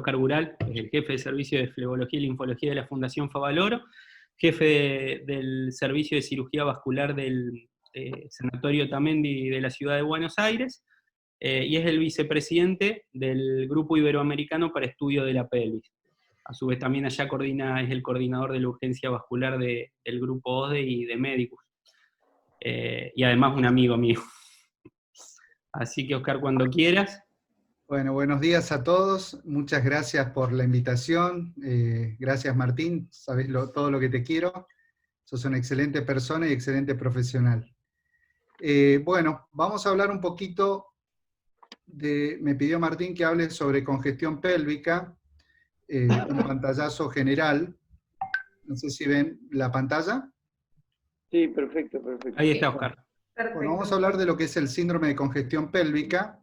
Oscar Gural, el jefe de servicio de flebología y linfología de la Fundación Favaloro, jefe del servicio de cirugía vascular del Sanatorio Tamendi de la ciudad de Buenos Aires, y es el vicepresidente del Grupo Iberoamericano para Estudio de la Pelvis. A su vez también allá es el coordinador de la urgencia vascular del Grupo OSDE y de Médicos. Y además un amigo mío. Así que, Oscar, cuando quieras. Bueno, buenos días a todos. Muchas gracias por la invitación. Gracias, Martín. Sabés todo lo que te quiero. Sos una excelente persona y excelente profesional. Bueno, vamos a hablar un poquito me pidió Martín que hable sobre congestión pélvica, un pantallazo general. No sé si ven la pantalla. Sí, perfecto, perfecto. Ahí está, Oscar. Bueno, vamos a hablar de lo que es el síndrome de congestión pélvica.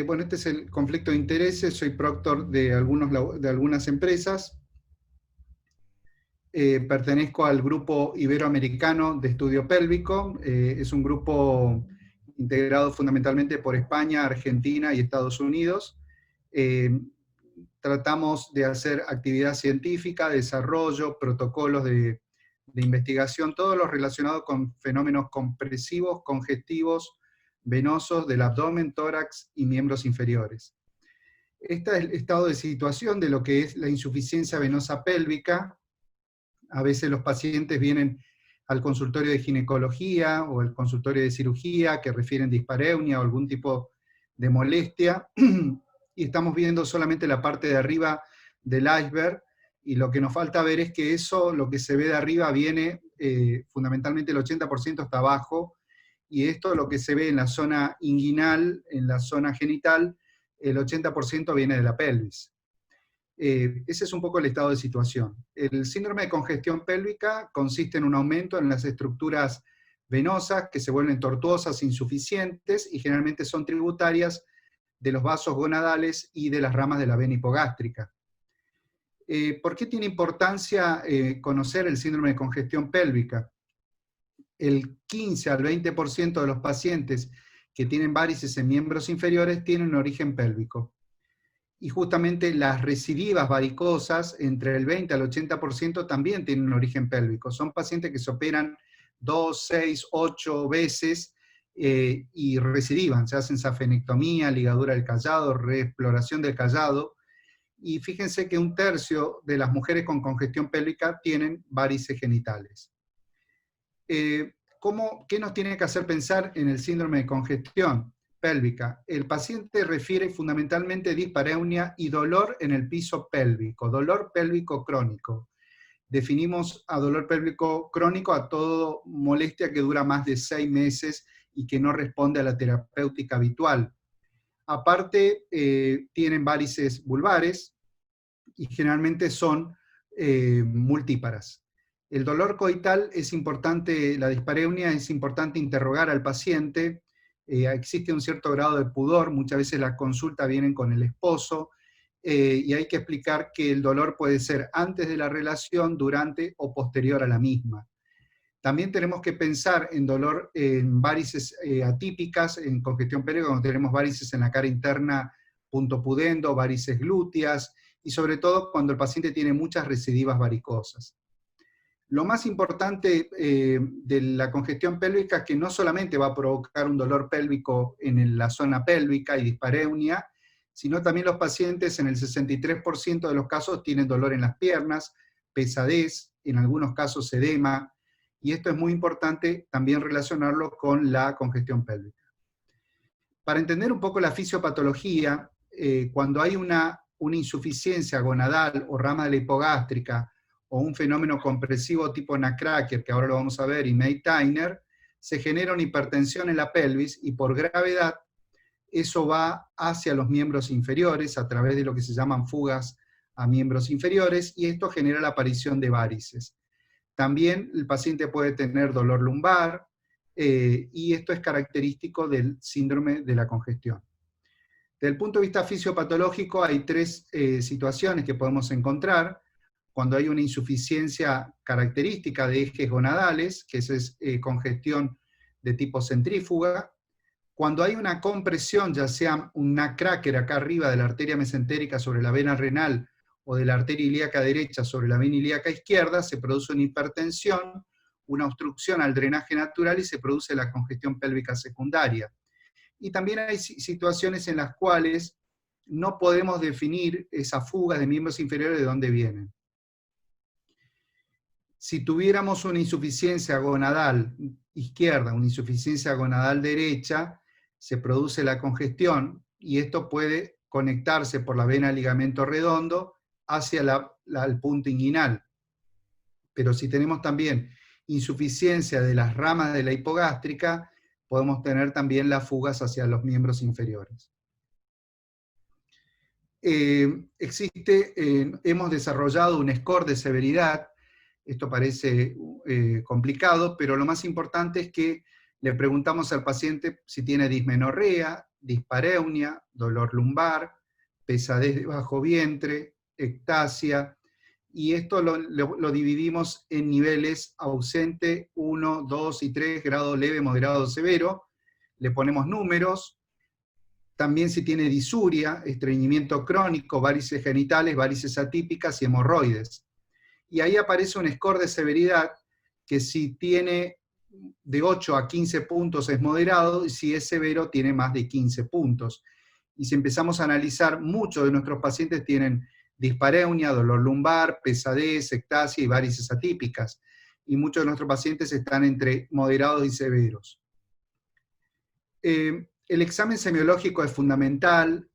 Bueno, este es el conflicto de intereses. Soy proctor de algunas empresas. Pertenezco al Grupo Iberoamericano de Estudio Pélvico. Es un grupo integrado fundamentalmente por España, Argentina y Estados Unidos. Tratamos de hacer actividad científica, desarrollo, protocolos de investigación, todo lo relacionado con fenómenos compresivos, congestivos, venosos del abdomen, tórax y miembros inferiores. Este es el estado de situación de lo que es la insuficiencia venosa pélvica. A veces los pacientes vienen al consultorio de ginecología o al consultorio de cirugía que refieren dispareunia o algún tipo de molestia, y estamos viendo solamente la parte de arriba del iceberg, y lo que nos falta ver es que lo que se ve de arriba viene, fundamentalmente el 80% está abajo, y esto lo que se ve en la zona inguinal, en la zona genital, el 80% viene de la pelvis. Ese es un poco el estado de situación. El síndrome de congestión pélvica consiste en un aumento en las estructuras venosas que se vuelven tortuosas, insuficientes, y generalmente son tributarias de los vasos gonadales y de las ramas de la vena hipogástrica. ¿Por qué tiene importancia conocer el síndrome de congestión pélvica? El 15 al 20% de los pacientes que tienen varices en miembros inferiores tienen un origen pélvico. Y justamente las recidivas varicosas, entre el 20 al 80% también tienen un origen pélvico. Son pacientes que se operan 2, 6, 8 veces y recidivan. Se hacen safenectomía, ligadura del callado, reexploración del callado. Y fíjense que 1/3 de las mujeres con congestión pélvica tienen varices genitales. ¿Qué nos tiene que hacer pensar en el síndrome de congestión pélvica? El paciente refiere fundamentalmente dispareunia y dolor en el piso pélvico, dolor pélvico crónico. Definimos a dolor pélvico crónico a toda molestia que dura más de 6 meses y que no responde a la terapéutica habitual. Aparte, tienen varices vulvares y generalmente son multíparas. El dolor coital es importante, la dispareunia es importante interrogar al paciente. Existe un cierto grado de pudor, muchas veces las consultas vienen con el esposo, y hay que explicar que el dolor puede ser antes de la relación, durante o posterior a la misma. También tenemos que pensar en dolor en varices atípicas, en congestión pélvica, cuando tenemos varices en la cara interna, punto pudendo, varices glúteas, y sobre todo cuando el paciente tiene muchas recidivas varicosas. Lo más importante de la congestión pélvica es que no solamente va a provocar un dolor pélvico en la zona pélvica y dispareunia, sino también los pacientes en el 63% de los casos tienen dolor en las piernas, pesadez, en algunos casos edema, y esto es muy importante también relacionarlo con la congestión pélvica. Para entender un poco la fisiopatología, cuando hay una insuficiencia gonadal o rama de la hipogástrica, o un fenómeno compresivo tipo Nutcracker, que ahora lo vamos a ver, y May-Tyner, se genera una hipertensión en la pelvis, y por gravedad, eso va hacia los miembros inferiores, a través de lo que se llaman fugas a miembros inferiores, y esto genera la aparición de varices. También el paciente puede tener dolor lumbar, y esto es característico del síndrome de la congestión. Desde el punto de vista fisiopatológico, hay 3 situaciones que podemos encontrar. Cuando hay una insuficiencia característica de ejes gonadales, que eso es congestión de tipo centrífuga. Cuando hay una compresión, ya sea una cracker acá arriba de la arteria mesentérica sobre la vena renal, o de la arteria ilíaca derecha sobre la vena ilíaca izquierda, se produce una hipertensión, una obstrucción al drenaje natural y se produce la congestión pélvica secundaria. Y también hay situaciones en las cuales no podemos definir esas fugas de miembros inferiores de dónde vienen. Si tuviéramos una insuficiencia gonadal izquierda, una insuficiencia gonadal derecha, se produce la congestión y esto puede conectarse por la vena ligamento redondo hacia el punto inguinal. Pero si tenemos también insuficiencia de las ramas de la hipogástrica, podemos tener también las fugas hacia los miembros inferiores. Hemos desarrollado un score de severidad. Esto parece complicado, pero lo más importante es que le preguntamos al paciente si tiene dismenorrea, dispareunia, dolor lumbar, pesadez de bajo vientre, ectasia, y esto lo dividimos en niveles ausente, 1, 2 y 3, grado leve, moderado, severo. Le ponemos números. También si tiene disuria, estreñimiento crónico, varices genitales, varices atípicas y hemorroides. Y ahí aparece un score de severidad que si tiene de 8 a 15 puntos es moderado, y si es severo tiene más de 15 puntos. Y si empezamos a analizar, muchos de nuestros pacientes tienen dispareunia, dolor lumbar, pesadez, ectasia y varices atípicas. Y muchos de nuestros pacientes están entre moderados y severos. El examen semiológico es fundamental,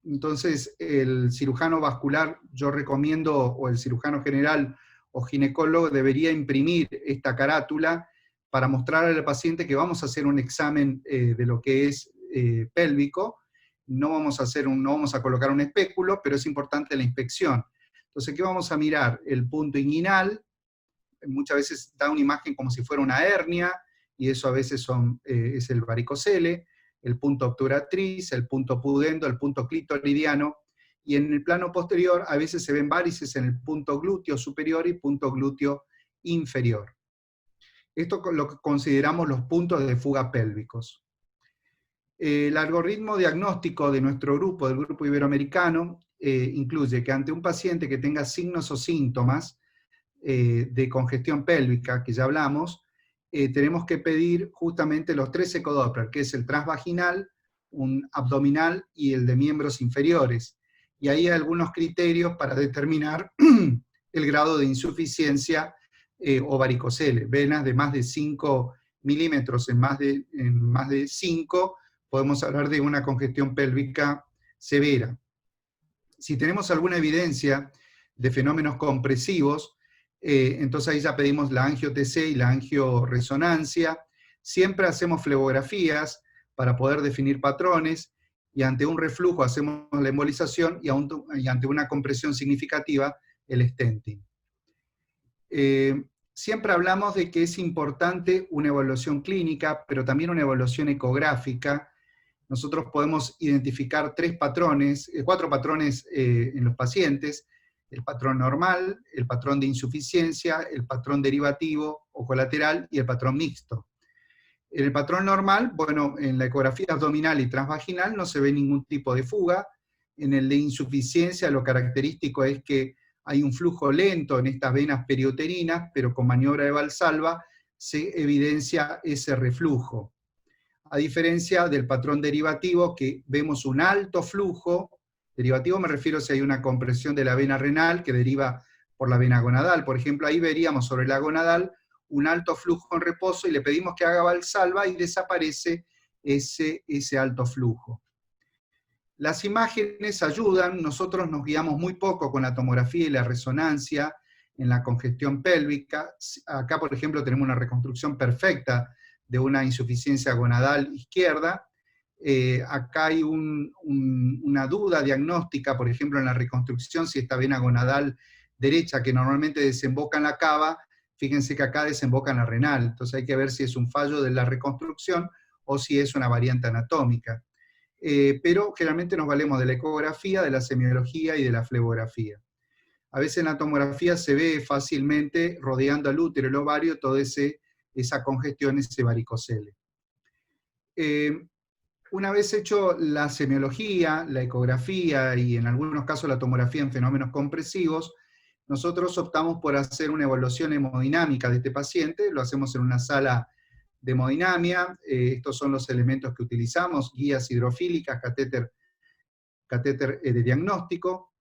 entonces el cirujano vascular, yo recomiendo, o el cirujano general o ginecólogo, debería imprimir esta carátula para mostrarle al paciente que vamos a hacer un examen de lo que es pélvico. No vamos a colocar un espéculo, pero es importante la inspección. Entonces, ¿qué vamos a mirar? El punto inguinal, muchas veces da una imagen como si fuera una hernia, y eso a veces es el varicocele, el punto obturatriz, el punto pudendo, el punto clitoridiano, y en el plano posterior a veces se ven varices en el punto glúteo superior y punto glúteo inferior. Esto es lo que consideramos los puntos de fuga pélvicos. El algoritmo diagnóstico de nuestro grupo, del grupo iberoamericano, incluye que ante un paciente que tenga signos o síntomas de congestión pélvica, que ya hablamos, tenemos que pedir justamente los 3 ecodoppler, que es el transvaginal, un abdominal y el de miembros inferiores. Y ahí hay algunos criterios para determinar el grado de insuficiencia o varicocele. Venas de más de 5 milímetros en más de 5, podemos hablar de una congestión pélvica severa. Si tenemos alguna evidencia de fenómenos compresivos, entonces ahí ya pedimos la angio-TC y la angioresonancia. Siempre hacemos flebografías para poder definir patrones, y ante un reflujo hacemos la embolización, y ante una compresión significativa, el stenting. Siempre hablamos de que es importante una evaluación clínica, pero también una evaluación ecográfica. Nosotros podemos identificar 4 patrones en los pacientes: el patrón normal, el patrón de insuficiencia, el patrón derivativo o colateral y el patrón mixto. En el patrón normal, bueno, en la ecografía abdominal y transvaginal no se ve ningún tipo de fuga. En el de insuficiencia lo característico es que hay un flujo lento en estas venas periuterinas, pero con maniobra de Valsalva se evidencia ese reflujo. A diferencia del patrón derivativo, que vemos un alto flujo. Derivativo me refiero si hay una compresión de la vena renal que deriva por la vena gonadal. Por ejemplo, ahí veríamos sobre la gonadal un alto flujo en reposo y le pedimos que haga Valsalva y desaparece ese alto flujo. Las imágenes ayudan, nosotros nos guiamos muy poco con la tomografía y la resonancia en la congestión pélvica. Acá, por ejemplo, tenemos una reconstrucción perfecta de una insuficiencia gonadal izquierda. Acá hay una duda diagnóstica, por ejemplo, en la reconstrucción, si esta vena gonadal derecha, que normalmente desemboca en la cava, fíjense que acá desemboca en la renal. Entonces hay que ver si es un fallo de la reconstrucción o si es una variante anatómica. Pero generalmente nos valemos de la ecografía, de la semiología y de la flebografía. A veces en la tomografía se ve fácilmente, rodeando al útero y el ovario, toda esa congestión, ese varicocele. Una vez hecho la semiología, la ecografía y en algunos casos la tomografía en fenómenos compresivos, nosotros optamos por hacer una evaluación hemodinámica de este paciente, lo hacemos en una sala de hemodinamia, estos son los elementos que utilizamos, guías hidrofílicas, catéter de diagnóstico,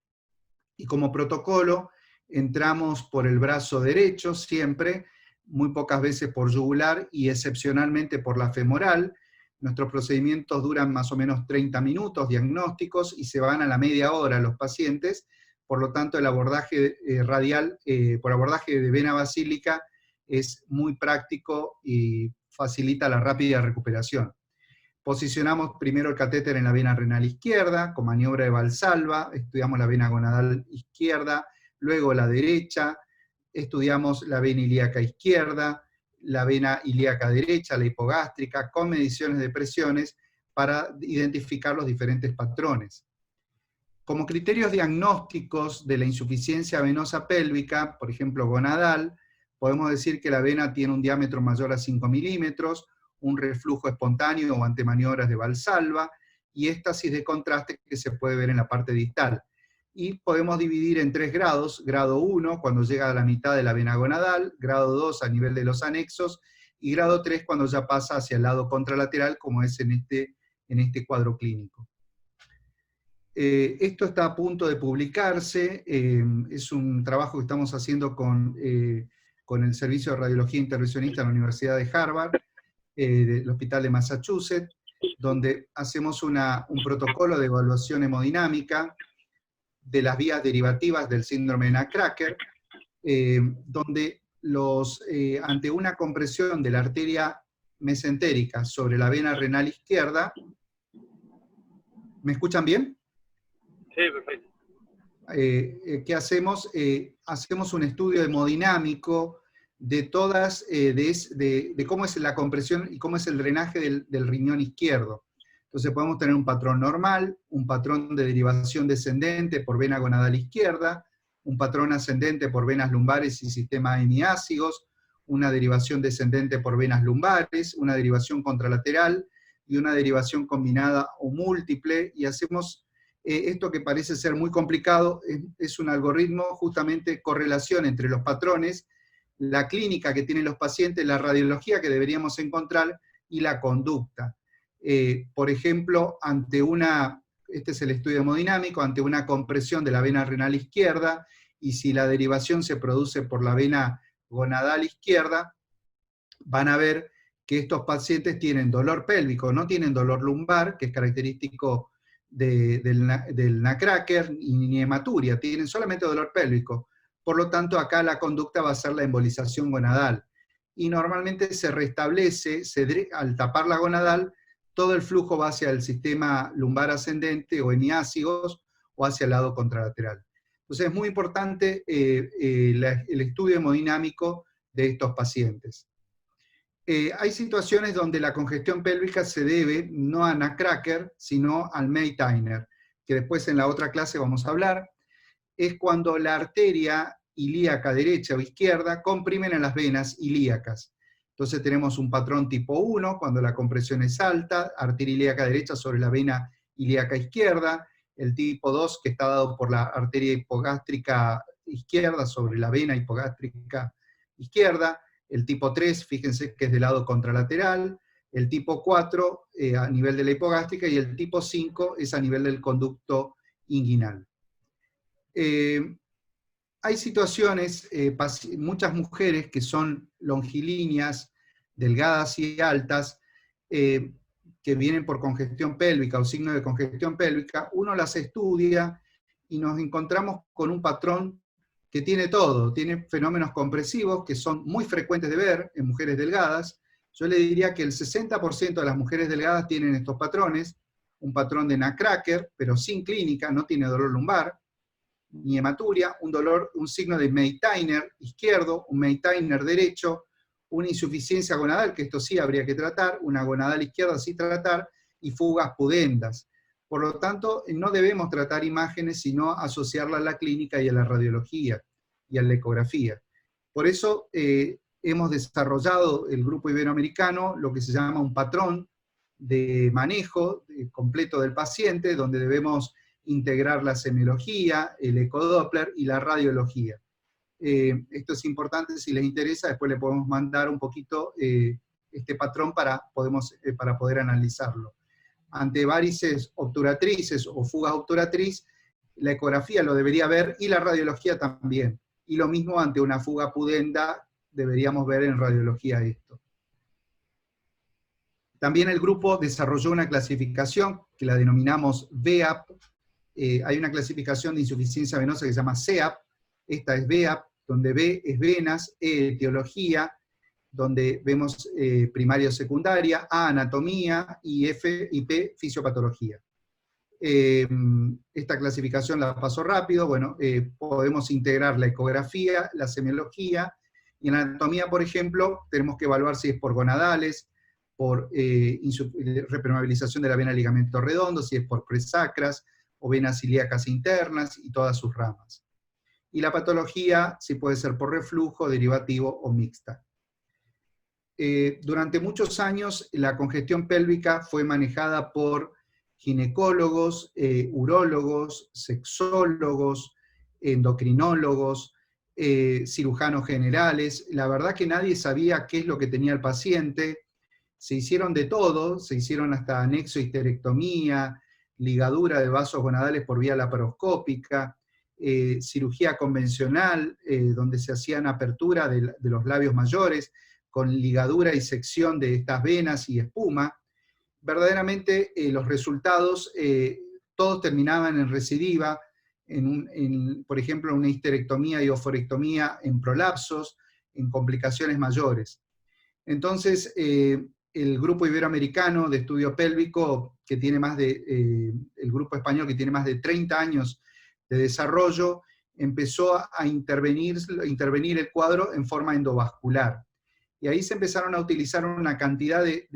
y como protocolo entramos por el brazo derecho siempre, muy pocas veces por yugular y excepcionalmente por la femoral. Nuestros procedimientos duran más o menos 30 minutos diagnósticos y se van a la media hora los pacientes, por lo tanto el abordaje radial, por abordaje de vena basílica, es muy práctico y facilita la rápida recuperación. Posicionamos primero el catéter en la vena renal izquierda, con maniobra de Valsalva, estudiamos la vena gonadal izquierda, luego la derecha, estudiamos la vena ilíaca izquierda, la vena ilíaca derecha, la hipogástrica, con mediciones de presiones para identificar los diferentes patrones. Como criterios diagnósticos de la insuficiencia venosa pélvica, por ejemplo gonadal, podemos decir que la vena tiene un diámetro mayor a 5 milímetros, un reflujo espontáneo o ante maniobras de Valsalva, y éstasis de contraste que se puede ver en la parte distal. Y podemos dividir en 3 grados, grado 1 cuando llega a la mitad de la vena gonadal, grado 2 a nivel de los anexos, y grado 3 cuando ya pasa hacia el lado contralateral, como es en este cuadro clínico. Esto está a punto de publicarse, es un trabajo que estamos haciendo con el Servicio de Radiología Intervencionista de la Universidad de Harvard, del Hospital de Massachusetts, donde hacemos un protocolo de evaluación hemodinámica de las vías derivativas del síndrome de Nutcracker, donde ante una compresión de la arteria mesentérica sobre la vena renal izquierda, ¿me escuchan bien? Sí, perfecto. ¿Qué hacemos? Hacemos un estudio hemodinámico de todas, de cómo es la compresión y cómo es el drenaje del riñón izquierdo. Entonces podemos tener un patrón normal, un patrón de derivación descendente por vena gonadal izquierda, un patrón ascendente por venas lumbares y sistema hemiácigos, una derivación descendente por venas lumbares, una derivación contralateral y una derivación combinada o múltiple, y hacemos esto que parece ser muy complicado, es un algoritmo justamente correlación entre los patrones, la clínica que tienen los pacientes, la radiología que deberíamos encontrar y la conducta. Por ejemplo, este es el estudio hemodinámico, ante una compresión de la vena renal izquierda, y si la derivación se produce por la vena gonadal izquierda, van a ver que estos pacientes tienen dolor pélvico, no tienen dolor lumbar, que es característico del Nutcracker, ni hematuria, tienen solamente dolor pélvico. Por lo tanto, acá la conducta va a ser la embolización gonadal. Y normalmente se restablece, al tapar la gonadal, todo el flujo va hacia el sistema lumbar ascendente o hemiácigos o hacia el lado contralateral. Entonces es muy importante el estudio hemodinámico de estos pacientes. Hay situaciones donde la congestión pélvica se debe no a Nutcracker, sino al May-Tyner, que después en la otra clase vamos a hablar. Es cuando la arteria ilíaca derecha o izquierda comprimen a las venas ilíacas. Entonces tenemos un patrón tipo 1, cuando la compresión es alta, arteria ilíaca derecha sobre la vena ilíaca izquierda, el tipo 2 que está dado por la arteria hipogástrica izquierda sobre la vena hipogástrica izquierda, el tipo 3, fíjense que es del lado contralateral, el tipo 4 a nivel de la hipogástrica, y el tipo 5 es a nivel del conducto inguinal. Hay situaciones, muchas mujeres que son longilíneas, delgadas y altas, que vienen por congestión pélvica o signo de congestión pélvica, uno las estudia y nos encontramos con un patrón que tiene todo, tiene fenómenos compresivos que son muy frecuentes de ver en mujeres delgadas. Yo le diría que el 60% de las mujeres delgadas tienen estos patrones, un patrón de Nutcracker, pero sin clínica, no tiene dolor lumbar, ni hematuria, un signo de May-Tyner izquierdo, un May-Tyner derecho, una insuficiencia gonadal, que esto sí habría que tratar, una gonadal izquierda sí tratar, y fugas pudendas. Por lo tanto, no debemos tratar imágenes, sino asociarla a la clínica y a la radiología, y a la ecografía. Por eso hemos desarrollado, el grupo iberoamericano, lo que se llama un patrón de manejo completo del paciente, donde debemos integrar la semiología, el ecodoppler y la radiología. Esto es importante, si les interesa, después le podemos mandar un poquito este patrón para poder analizarlo. Ante varices obturatrices o fugas obturatriz, la ecografía lo debería ver y la radiología también. Y lo mismo ante una fuga pudenda, deberíamos ver en radiología esto. También el grupo desarrolló una clasificación que la denominamos VEAP. Hay una clasificación de insuficiencia venosa que se llama CEAP. Esta es VEAP, donde V es venas, E etiología, donde vemos primaria o secundaria, A anatomía, y F y P fisiopatología. Esta clasificación la paso rápido. Bueno, podemos integrar la ecografía, la semiología, y en la anatomía, por ejemplo, tenemos que evaluar si es por gonadales, por repermeabilización de la vena ligamento redondo, si es por presacras, o venas ilíacas internas, y todas sus ramas. Y la patología, si puede ser por reflujo, derivativo o mixta. Durante muchos años, la congestión pélvica fue manejada por ginecólogos, urólogos, sexólogos, endocrinólogos, cirujanos generales. La verdad que nadie sabía qué es lo que tenía el paciente. Se hicieron de todo, se hicieron hasta anexohisterectomía, ligadura de vasos gonadales por vía laparoscópica, cirugía convencional, donde se hacían apertura de los labios mayores, con ligadura y sección de estas venas y espuma. Verdaderamente los resultados, todos terminaban en recidiva, por ejemplo, una histerectomía y oforectomía en prolapsos, en complicaciones mayores. Entonces, el grupo iberoamericano de estudio pélvico, que tiene el grupo español que tiene más de 30 años de desarrollo, empezó a intervenir el cuadro en forma endovascular. Y ahí se empezaron a utilizar una cantidad de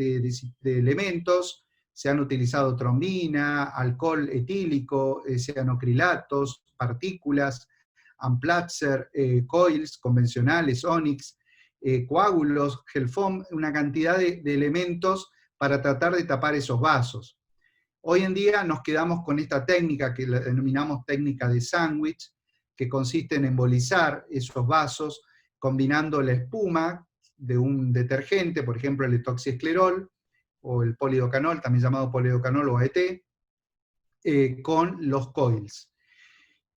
elementos. Se han utilizado trombina, alcohol etílico, cianocrilatos, partículas, Amplatzer, coils convencionales, Onyx, coágulos, gel foam, una cantidad de elementos para tratar de tapar esos vasos. Hoy en día nos quedamos con esta técnica que la denominamos técnica de sándwich, que consiste en embolizar esos vasos combinando la espuma de un detergente, por ejemplo el etoxiesclerol, o el polidocanol, también llamado polidocanol o AET, con los coils.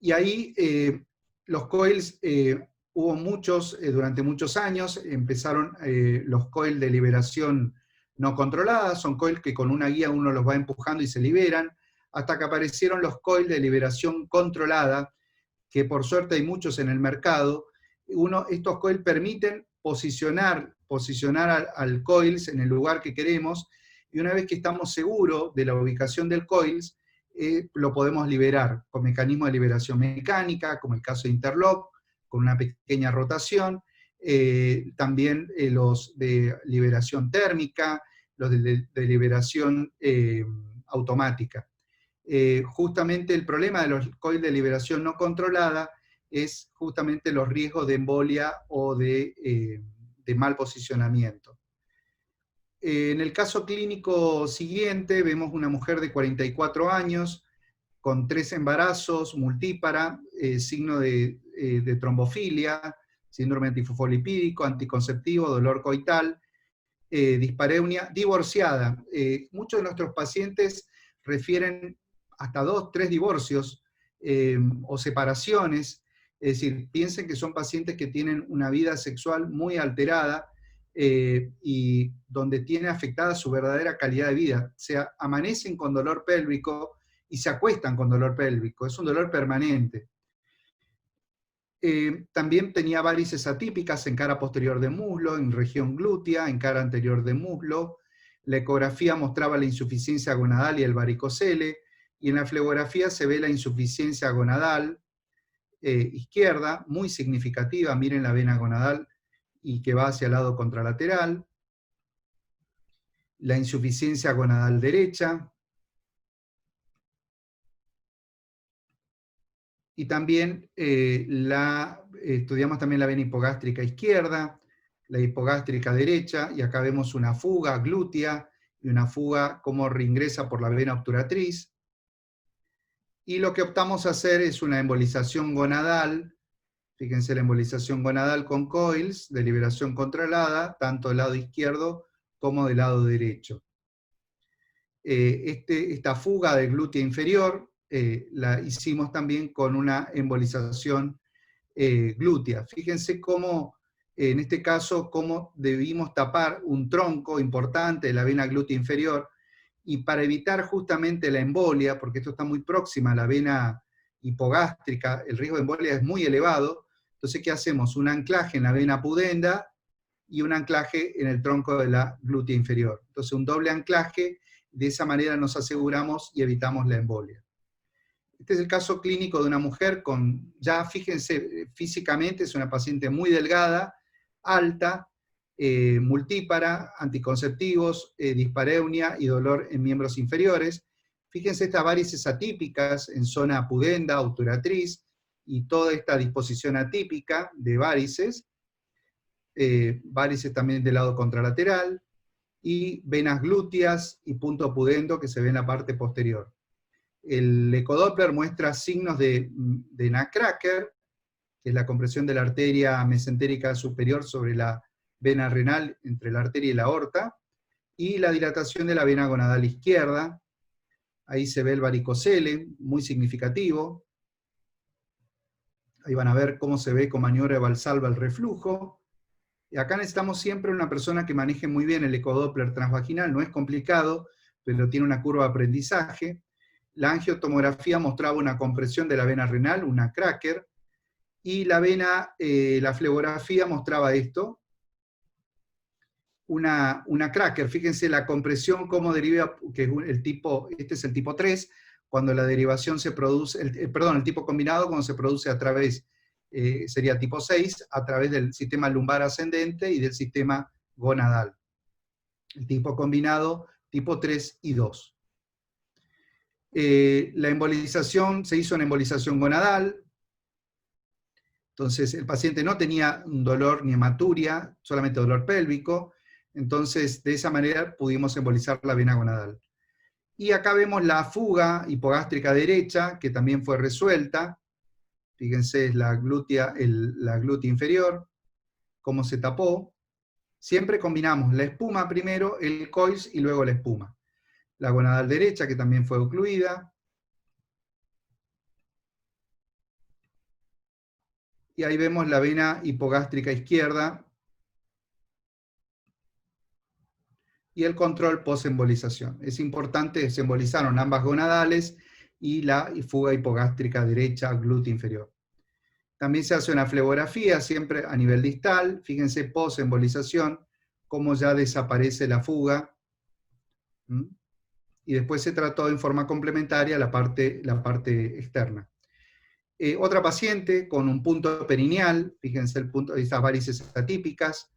Y ahí los coils, hubo muchos, durante muchos años, empezaron los coils de liberación no controlada, son coils que con una guía uno los va empujando y se liberan, hasta que aparecieron los coils de liberación controlada, que por suerte hay muchos en el mercado. Estos coils permiten posicionar al coils en el lugar que queremos, y una vez que estamos seguros de la ubicación del coils, lo podemos liberar con mecanismos de liberación mecánica, como el caso de Interlock, con una pequeña rotación, también los de liberación térmica, los de liberación automática. Justamente el problema de los coils de liberación no controlada es justamente los riesgos de embolia o de mal posicionamiento. En el caso clínico siguiente, vemos una mujer de 44 años, con 3 embarazos, multípara, signo de trombofilia, síndrome antifosfolipídico, anticonceptivo, dolor coital, dispareunia, divorciada. Muchos de nuestros pacientes refieren hasta 2, 3 divorcios o separaciones. Es decir, piensen que son pacientes que tienen una vida sexual muy alterada y donde tiene afectada su verdadera calidad de vida. O sea, amanecen con dolor pélvico y se acuestan con dolor pélvico. Es un dolor permanente. También tenía varices atípicas en cara posterior de muslo, en región glútea, en cara anterior de muslo. La ecografía mostraba la insuficiencia gonadal y el varicocele, y en la flebografía se ve la insuficiencia gonadal izquierda, muy significativa. Miren la vena gonadal y que va hacia el lado contralateral. La insuficiencia gonadal derecha. Y también estudiamos también la vena hipogástrica izquierda, la hipogástrica derecha, y acá vemos una fuga glútea y una fuga como reingresa por la vena obturatriz. Y lo que optamos a hacer es una embolización gonadal. Fíjense la embolización gonadal con coils de liberación controlada, tanto del lado izquierdo como del lado derecho. Esta fuga del glúteo inferior la hicimos también con una embolización glútea. Fíjense cómo, en este caso, cómo debimos tapar un tronco importante de la vena glútea inferior, y para evitar justamente la embolia, porque esto está muy próxima a la vena hipogástrica, el riesgo de embolia es muy elevado. Entonces, ¿qué hacemos? Un anclaje en la vena pudenda y un anclaje en el tronco de la glútea inferior. Entonces, un doble anclaje, de esa manera nos aseguramos y evitamos la embolia. Este es el caso clínico de una mujer con, ya fíjense, físicamente es una paciente muy delgada, alta, multípara, anticonceptivos, dispareunia y dolor en miembros inferiores. Fíjense estas varices atípicas en zona pudenda, obturatriz, y toda esta disposición atípica de varices, varices también del lado contralateral, y venas glúteas y punto pudendo que se ve en la parte posterior. El ecodoppler muestra signos de nutcracker, que es la compresión de la arteria mesentérica superior sobre la vena renal entre la arteria y la aorta, y la dilatación de la vena gonadal izquierda. Ahí se ve el varicocele, muy significativo. Ahí van a ver cómo se ve con maniobra de Valsalva el reflujo. Y acá necesitamos siempre una persona que maneje muy bien el ecodoppler transvaginal, no es complicado, pero tiene una curva de aprendizaje. La angiotomografía mostraba una compresión de la vena renal, una cracker, y la flebografía mostraba esto, una cracker. Fíjense la compresión, cómo deriva, que es el tipo, este es el tipo 3, cuando la derivación se produce, el tipo combinado, cuando se produce a través, sería tipo 6, a través del sistema lumbar ascendente y del sistema gonadal. El tipo combinado, tipo 3 y 2. La embolización, se hizo una embolización gonadal, entonces el paciente no tenía dolor ni hematuria, solamente dolor pélvico, entonces de esa manera pudimos embolizar la vena gonadal. Y acá vemos la fuga hipogástrica derecha, que también fue resuelta. Fíjense, es la glútea inferior, cómo se tapó. Siempre combinamos la espuma primero, el coils y luego la espuma. La gonadal derecha, que también fue ocluida. Y ahí vemos la vena hipogástrica izquierda. Y el control post-embolización. Es importante, se embolizaron ambas gonadales y la fuga hipogástrica derecha, glútea inferior. También se hace una flebografía, siempre a nivel distal. Fíjense, post-embolización, cómo ya desaparece la fuga. Y después se trató en forma complementaria la parte externa. Otra paciente con un punto perineal, fíjense el punto, estas varices atípicas.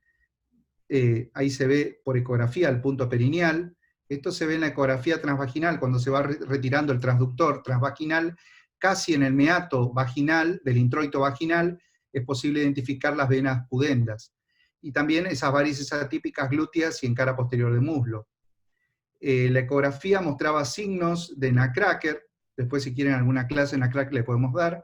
Ahí se ve por ecografía el punto perineal. Esto se ve en la ecografía transvaginal, cuando se va retirando el transductor transvaginal, casi en el meato vaginal, del introito vaginal, es posible identificar las venas pudendas. Y también esas varices atípicas glúteas y en cara posterior del muslo. La ecografía mostraba signos de nutcracker, después si quieren alguna clase de nutcracker le podemos dar,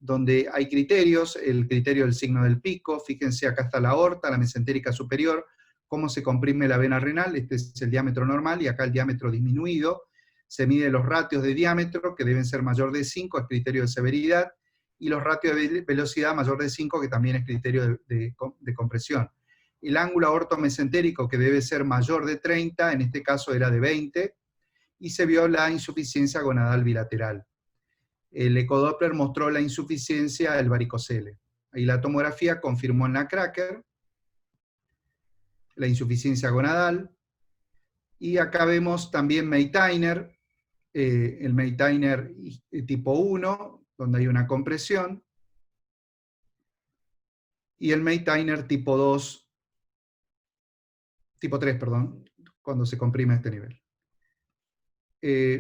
donde hay criterios, el criterio del signo del pico. Fíjense, acá está la aorta, la mesentérica superior, cómo se comprime la vena renal, este es el diámetro normal, y acá el diámetro disminuido. Se mide los ratios de diámetro, que deben ser mayor de 5, es criterio de severidad, y los ratios de velocidad mayor de 5, que también es criterio de compresión. El ángulo aortomesentérico, que debe ser mayor de 30, en este caso era de 20, y se vio la insuficiencia gonadal bilateral. El ecodoppler mostró la insuficiencia del varicocele. Ahí la tomografía confirmó en la cracker la insuficiencia gonadal. Y acá vemos también Meitner, el Meitner tipo 1, donde hay una compresión, y el Meitner tipo 2, tipo 3, perdón, cuando se comprime a este nivel.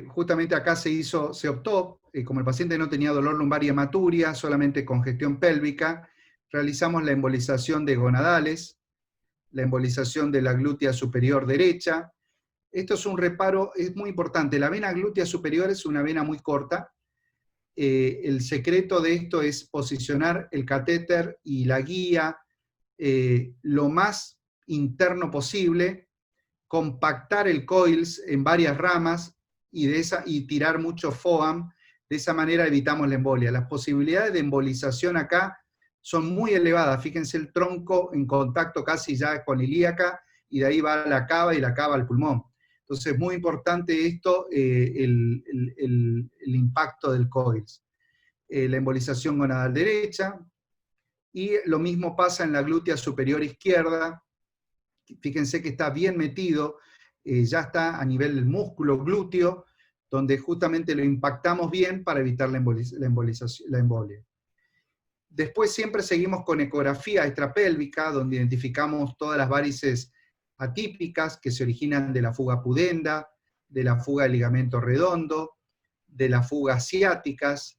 Justamente acá se optó, como el paciente no tenía dolor lumbar y hematuria, solamente congestión pélvica, realizamos la embolización de gonadales, la embolización de la glútea superior derecha, Esto es un reparo, es muy importante. La vena glútea superior es una vena muy corta. El secreto de esto es posicionar el catéter y la guía lo más interno posible, compactar el coils en varias ramas y tirar mucho FOAM. De esa manera evitamos la embolia. Las posibilidades de embolización acá son muy elevadas. Fíjense el tronco en contacto casi ya con ilíaca, y de ahí va la cava y la cava al pulmón. Entonces es muy importante esto, el impacto del coils. La embolización gonadal derecha, y lo mismo pasa en la glútea superior izquierda. Fíjense que está bien metido, ya está a nivel del músculo glúteo, donde justamente lo impactamos bien para evitar la embolia. Después siempre seguimos con ecografía extrapélvica, donde identificamos todas las varices atípicas que se originan de la fuga pudenda, de la fuga del ligamento redondo, de las fugas ciáticas,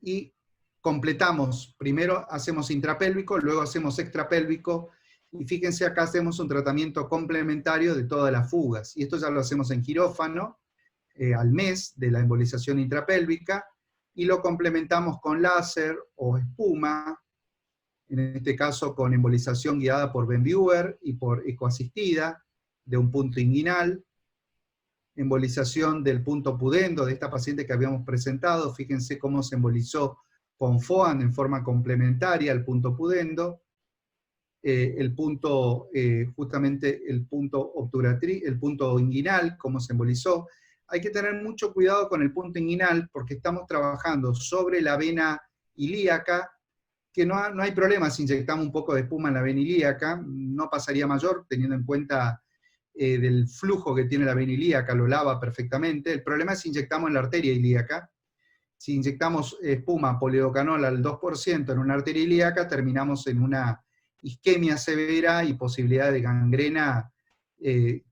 y completamos. Primero hacemos intrapélvico, luego hacemos extrapélvico, y fíjense acá hacemos un tratamiento complementario de todas las fugas, y esto ya lo hacemos en quirófano, al mes de la embolización intrapélvica, y lo complementamos con láser o espuma, en este caso con embolización guiada por Benviewer y por ecoasistida, de un punto inguinal, embolización del punto pudendo de esta paciente que habíamos presentado. Fíjense cómo se embolizó con FOAM en forma complementaria al punto pudendo, justamente el punto el punto inguinal, cómo se embolizó. Hay que tener mucho cuidado con el punto inguinal porque estamos trabajando sobre la vena ilíaca, que no hay problema si inyectamos un poco de espuma en la vena ilíaca, no pasaría mayor teniendo en cuenta del flujo que tiene la vena ilíaca, lo lava perfectamente. El problema es si inyectamos en la arteria ilíaca. Si inyectamos espuma polidocanol al 2% en una arteria ilíaca, terminamos en una isquemia severa y posibilidad de gangrena, que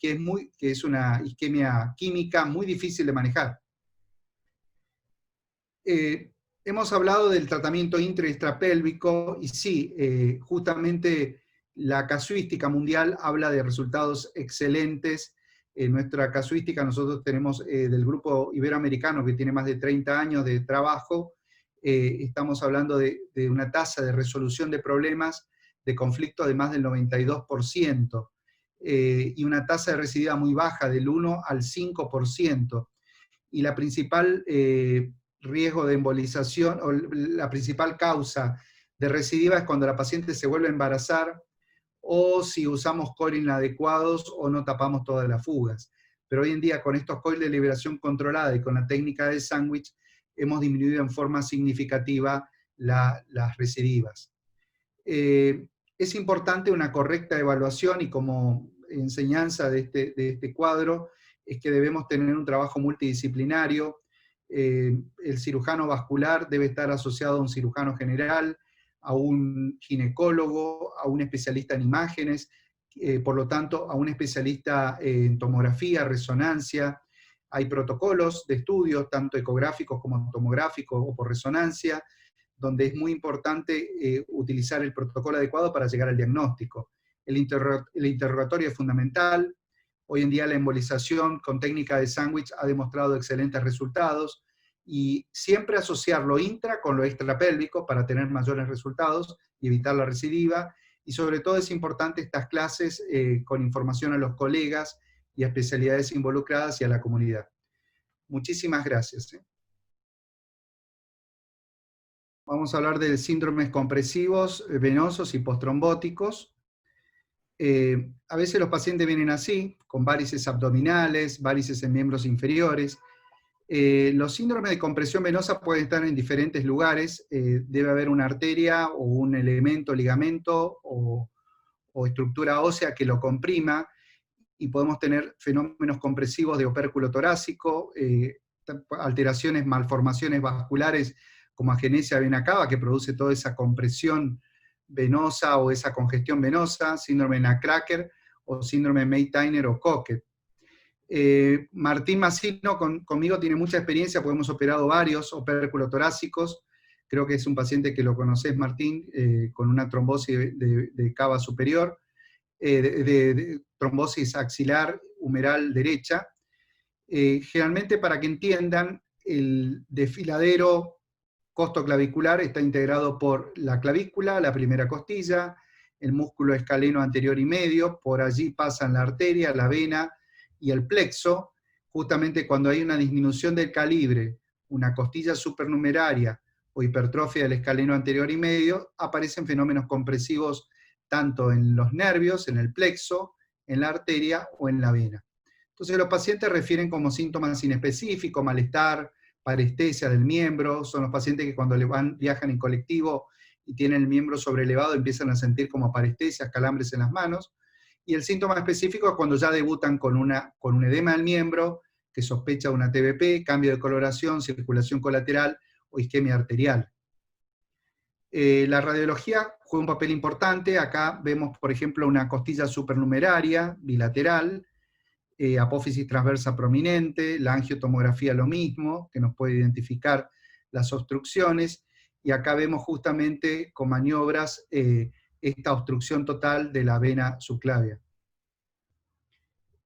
es una isquemia química muy difícil de manejar. Hemos hablado del tratamiento intra y extrapélvico, y sí, justamente la casuística mundial habla de resultados excelentes. En nuestra casuística nosotros tenemos del grupo iberoamericano, que tiene más de 30 años de trabajo, estamos hablando de una tasa de resolución de problemas de conflicto de más del 92%, y una tasa de recidiva muy baja, del 1 al 5%. Y la principal riesgo de embolización, o la principal causa de recidiva, es cuando la paciente se vuelve a embarazar, o si usamos coil inadecuados o no tapamos todas las fugas. Pero hoy en día, con estos coils de liberación controlada y con la técnica del sándwich, hemos disminuido en forma significativa las recidivas. Es importante una correcta evaluación, y como enseñanza de este cuadro, es que debemos tener un trabajo multidisciplinario. El cirujano vascular debe estar asociado a un cirujano general, a un ginecólogo, a un especialista en imágenes, por lo tanto, a un especialista en tomografía, resonancia. Hay protocolos de estudio, tanto ecográficos como tomográficos o por resonancia, donde es muy importante utilizar el protocolo adecuado para llegar al diagnóstico. El interrogatorio es fundamental. Hoy en día la embolización con técnica de sándwich ha demostrado excelentes resultados, y siempre asociar lo intra con lo extrapélvico para tener mayores resultados y evitar la recidiva. Y sobre todo es importante estas clases con información a los colegas y a especialidades involucradas y a la comunidad. Muchísimas gracias. Vamos a hablar de síndromes compresivos, venosos y postrombóticos. A veces los pacientes vienen así, con varices abdominales, varices en miembros inferiores. Los síndromes de compresión venosa pueden estar en diferentes lugares. Debe haber una arteria o un elemento, ligamento o estructura ósea que lo comprima, y podemos tener fenómenos compresivos de opérculo torácico, alteraciones, malformaciones vasculares como agenesia vena cava, que produce toda esa compresión venosa o esa congestión venosa, síndrome de Nutcracker o síndrome de May-Tyner o Cocket. Martín Massino conmigo tiene mucha experiencia, porque hemos operado varios opérculos torácicos. Creo que es un paciente que lo conoces, Martín, con una trombosis de cava superior. de trombosis axilar humeral derecha. Generalmente, para que entiendan, el desfiladero costoclavicular está integrado por la clavícula, la primera costilla, el músculo escaleno anterior y medio, por allí pasan la arteria, la vena y el plexo. Justamente cuando hay una disminución del calibre, una costilla supernumeraria o hipertrofia del escaleno anterior y medio, aparecen fenómenos compresivos tanto en los nervios, en el plexo, en la arteria o en la vena. Entonces los pacientes refieren como síntomas inespecíficos, malestar, parestesia del miembro. Son los pacientes que cuando viajan en colectivo y tienen el miembro sobrelevado empiezan a sentir como parestesias, calambres en las manos. Y el síntoma específico es cuando ya debutan con un edema del miembro, que sospecha una TBP, cambio de coloración, circulación colateral o isquemia arterial. La radiología juega un papel importante. Acá vemos, por ejemplo, una costilla supernumeraria, bilateral, apófisis transversa prominente, la angiotomografía lo mismo, que nos puede identificar las obstrucciones, y acá vemos justamente con maniobras esta obstrucción total de la vena subclavia.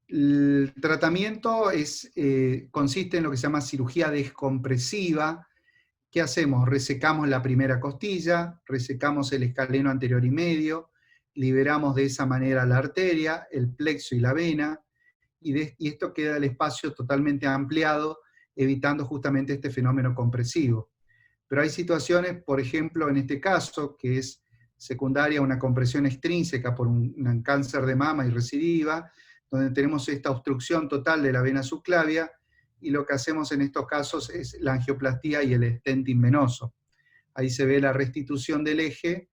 El tratamiento consiste en lo que se llama cirugía descompresiva. ¿Qué hacemos? Resecamos la primera costilla, resecamos el escaleno anterior y medio, liberamos de esa manera la arteria, el plexo y la vena, y esto queda el espacio totalmente ampliado, evitando justamente este fenómeno compresivo. Pero hay situaciones, por ejemplo, en este caso, que es secundaria a una compresión extrínseca por un cáncer de mama y recidiva, donde tenemos esta obstrucción total de la vena subclavia, y lo que hacemos en estos casos es la angioplastía y el stenting venoso. Ahí se ve la restitución del eje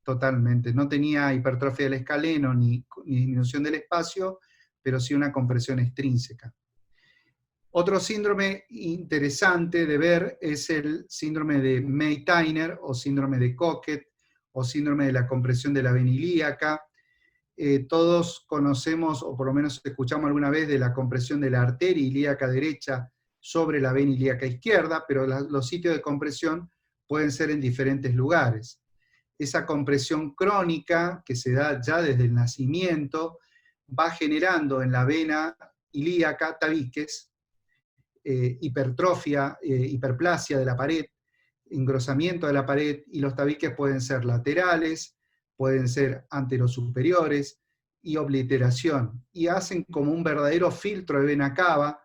totalmente. No tenía hipertrofia del escaleno ni disminución del espacio, pero sí una compresión extrínseca. Otro síndrome interesante de ver es el síndrome de May-Tyner, o síndrome de Cocket, o síndrome de la compresión de la vena ilíaca. Todos conocemos, o por lo menos escuchamos alguna vez, de la compresión de la arteria ilíaca derecha sobre la vena ilíaca izquierda, pero los sitios de compresión pueden ser en diferentes lugares. Esa compresión crónica, que se da ya desde el nacimiento, va generando en la vena ilíaca tabiques, hipertrofia, hiperplasia de la pared, engrosamiento de la pared, y los tabiques pueden ser laterales, pueden ser anterosuperiores, y obliteración, y hacen como un verdadero filtro de vena cava,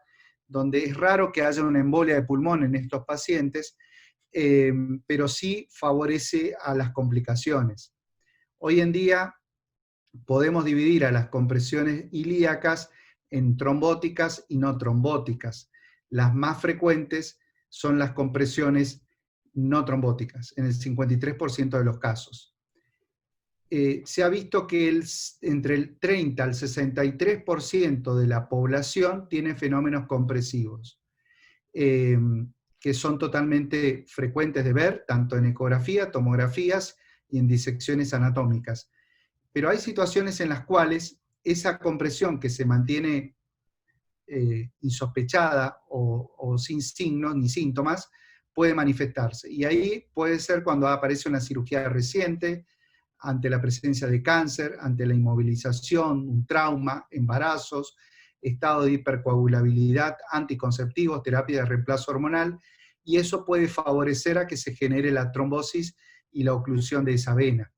donde es raro que haya una embolia de pulmón en estos pacientes, pero sí favorece a las complicaciones. Hoy en día podemos dividir a las compresiones ilíacas en trombóticas y no trombóticas. Las más frecuentes son las compresiones no trombóticas, en el 53% de los casos. Se ha visto que entre el 30 al 63% de la población tiene fenómenos compresivos, que son totalmente frecuentes de ver, tanto en ecografía, tomografías y en disecciones anatómicas. Pero hay situaciones en las cuales esa compresión que se mantiene insospechada o sin signos ni síntomas puede manifestarse. Y ahí puede ser cuando aparece una cirugía reciente, ante la presencia de cáncer, ante la inmovilización, un trauma, embarazos, estado de hipercoagulabilidad, anticonceptivos, terapia de reemplazo hormonal, y eso puede favorecer a que se genere la trombosis y la oclusión de esa vena.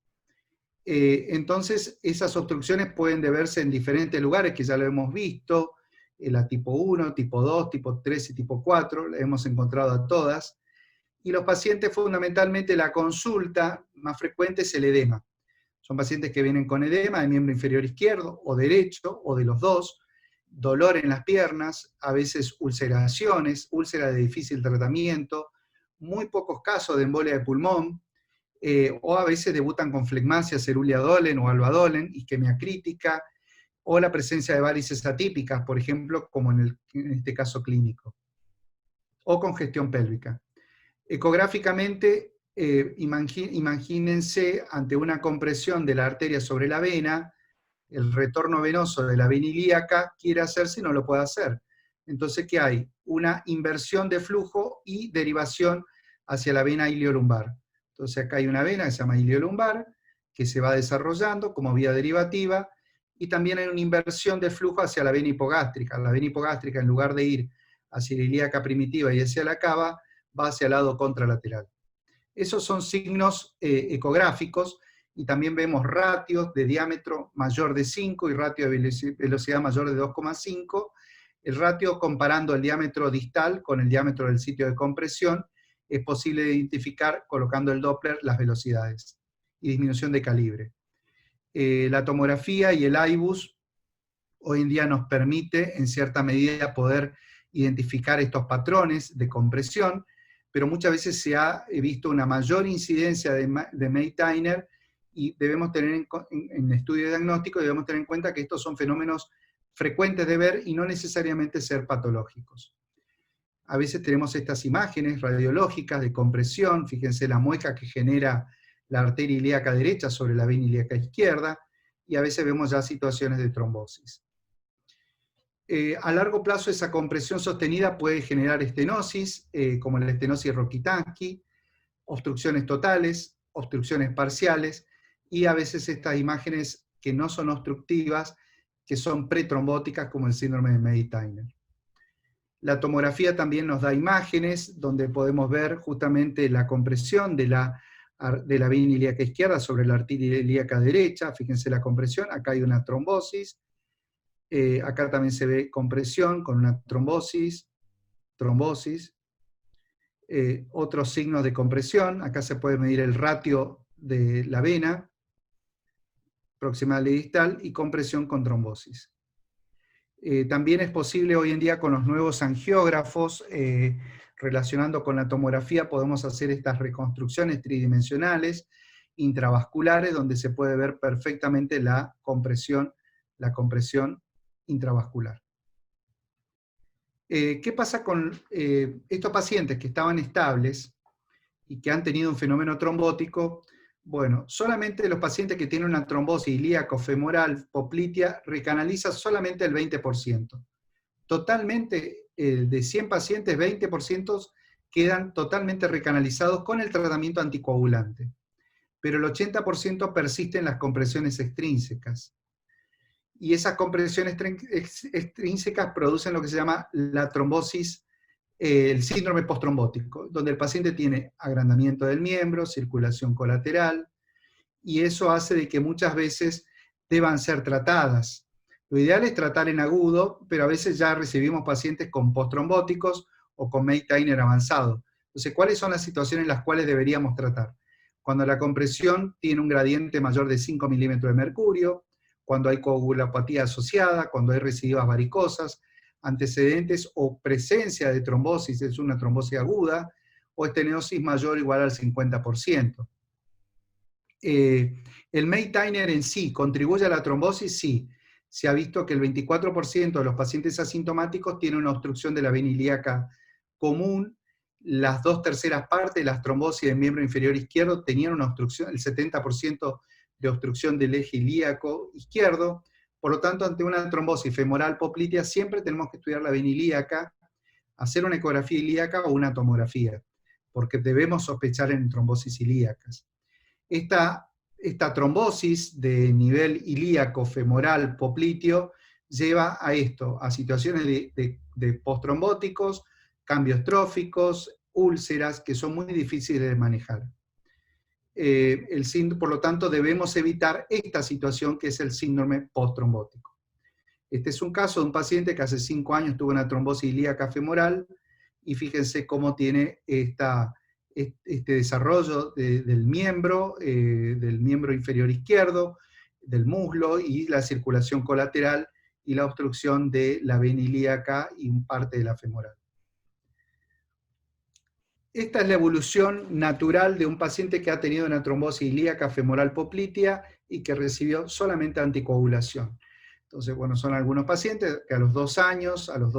Entonces, esas obstrucciones pueden deberse en diferentes lugares, que ya lo hemos visto, la tipo 1, tipo 2, tipo 3 y tipo 4, la hemos encontrado a todas, y los pacientes fundamentalmente la consulta más frecuente es el edema. Son pacientes que vienen con edema de miembro inferior izquierdo o derecho, o de los dos, dolor en las piernas, a veces ulceraciones, úlcera de difícil tratamiento, muy pocos casos de embolia de pulmón, o a veces debutan con flegmasia, cerúlea dolen o alba-dolen, isquemia crítica, o la presencia de varices atípicas, por ejemplo, como en este caso clínico, o congestión pélvica. Ecográficamente, imagínense ante una compresión de la arteria sobre la vena, el retorno venoso de la vena ilíaca quiere hacerse y no lo puede hacer. Entonces, ¿qué hay? Una inversión de flujo y derivación hacia la vena iliolumbar. Entonces acá hay una vena que se llama iliolumbar, que se va desarrollando como vía derivativa, y también hay una inversión de flujo hacia la vena hipogástrica. La vena hipogástrica, en lugar de ir hacia la ilíaca primitiva y hacia la cava, va hacia el lado contralateral. Esos son signos ecográficos, y también vemos ratios de diámetro mayor de 5 y ratio de velocidad mayor de 2,5. El ratio, comparando el diámetro distal con el diámetro del sitio de compresión, es posible identificar, colocando el Doppler, las velocidades y disminución de calibre. La tomografía y el IBUS hoy en día nos permite, en cierta medida, poder identificar estos patrones de compresión, pero muchas veces se ha visto una mayor incidencia de Meitner, y debemos tener en estudio diagnóstico, debemos tener en cuenta que estos son fenómenos frecuentes de ver y no necesariamente ser patológicos. A veces tenemos estas imágenes radiológicas de compresión, fíjense la mueca que genera la arteria ilíaca derecha sobre la vena ilíaca izquierda, y a veces vemos ya situaciones de trombosis. A largo plazo esa compresión sostenida puede generar estenosis, como la estenosis Rokitansky, obstrucciones totales, obstrucciones parciales, y a veces estas imágenes que no son obstructivas, que son pretrombóticas, como el síndrome de Meitner. La tomografía también nos da imágenes donde podemos ver justamente la compresión de la vena ilíaca izquierda sobre la arteria ilíaca derecha. Fíjense la compresión, acá hay una trombosis, acá también se ve compresión con una trombosis, otros signos de compresión, acá se puede medir el ratio de la vena, proximal y distal, y compresión con trombosis. También es posible hoy en día con los nuevos angiógrafos, relacionando con la tomografía, podemos hacer estas reconstrucciones tridimensionales, intravasculares, donde se puede ver perfectamente la compresión intravascular. ¿Qué pasa con estos pacientes que estaban estables y que han tenido un fenómeno trombótico? Bueno, solamente los pacientes que tienen una trombosis ilíaco-femoral poplitea recanaliza solamente el 20%. Totalmente, de 100 pacientes, 20% quedan totalmente recanalizados con el tratamiento anticoagulante. Pero el 80% persisten las compresiones extrínsecas. Y esas compresiones extrínsecas producen lo que se llama la trombosis, el síndrome postrombótico, donde el paciente tiene agrandamiento del miembro, circulación colateral, y eso hace de que muchas veces deban ser tratadas. Lo ideal es tratar en agudo, pero a veces ya recibimos pacientes con postrombóticos o con Meitner avanzado. Entonces, ¿cuáles son las situaciones en las cuales deberíamos tratar? Cuando la compresión tiene un gradiente mayor de 5 milímetros de mercurio, cuando hay coagulopatía asociada, cuando hay recidivas varicosas, antecedentes o presencia de trombosis, es una trombosis aguda, o estenosis mayor o igual al 50%. ¿El Meitner en sí contribuye a la trombosis? Sí. Se ha visto que el 24% de los pacientes asintomáticos tienen una obstrucción de la vena ilíaca común. Las 2/3 partes de las trombosis del miembro inferior izquierdo tenían una obstrucción, el 70% de obstrucción del eje ilíaco izquierdo. Por lo tanto, ante una trombosis femoral poplitea, siempre tenemos que estudiar la vena ilíaca, hacer una ecografía ilíaca o una tomografía, porque debemos sospechar en trombosis ilíacas. Esta trombosis de nivel ilíaco femoral popliteo lleva a esto, a situaciones de postrombóticos, cambios tróficos, úlceras, que son muy difíciles de manejar. Por lo tanto, debemos evitar esta situación que es el síndrome postrombótico. Este es un caso de un paciente que hace 5 años tuvo una trombosis ilíaca femoral, y fíjense cómo tiene este desarrollo del miembro inferior izquierdo, del muslo, y la circulación colateral, y la obstrucción de la vena ilíaca y parte de la femoral. Esta es la evolución natural de un paciente que ha tenido una trombosis ilíaca femoral poplitea y que recibió solamente anticoagulación. Entonces, bueno, son algunos pacientes que a los 2 años, a los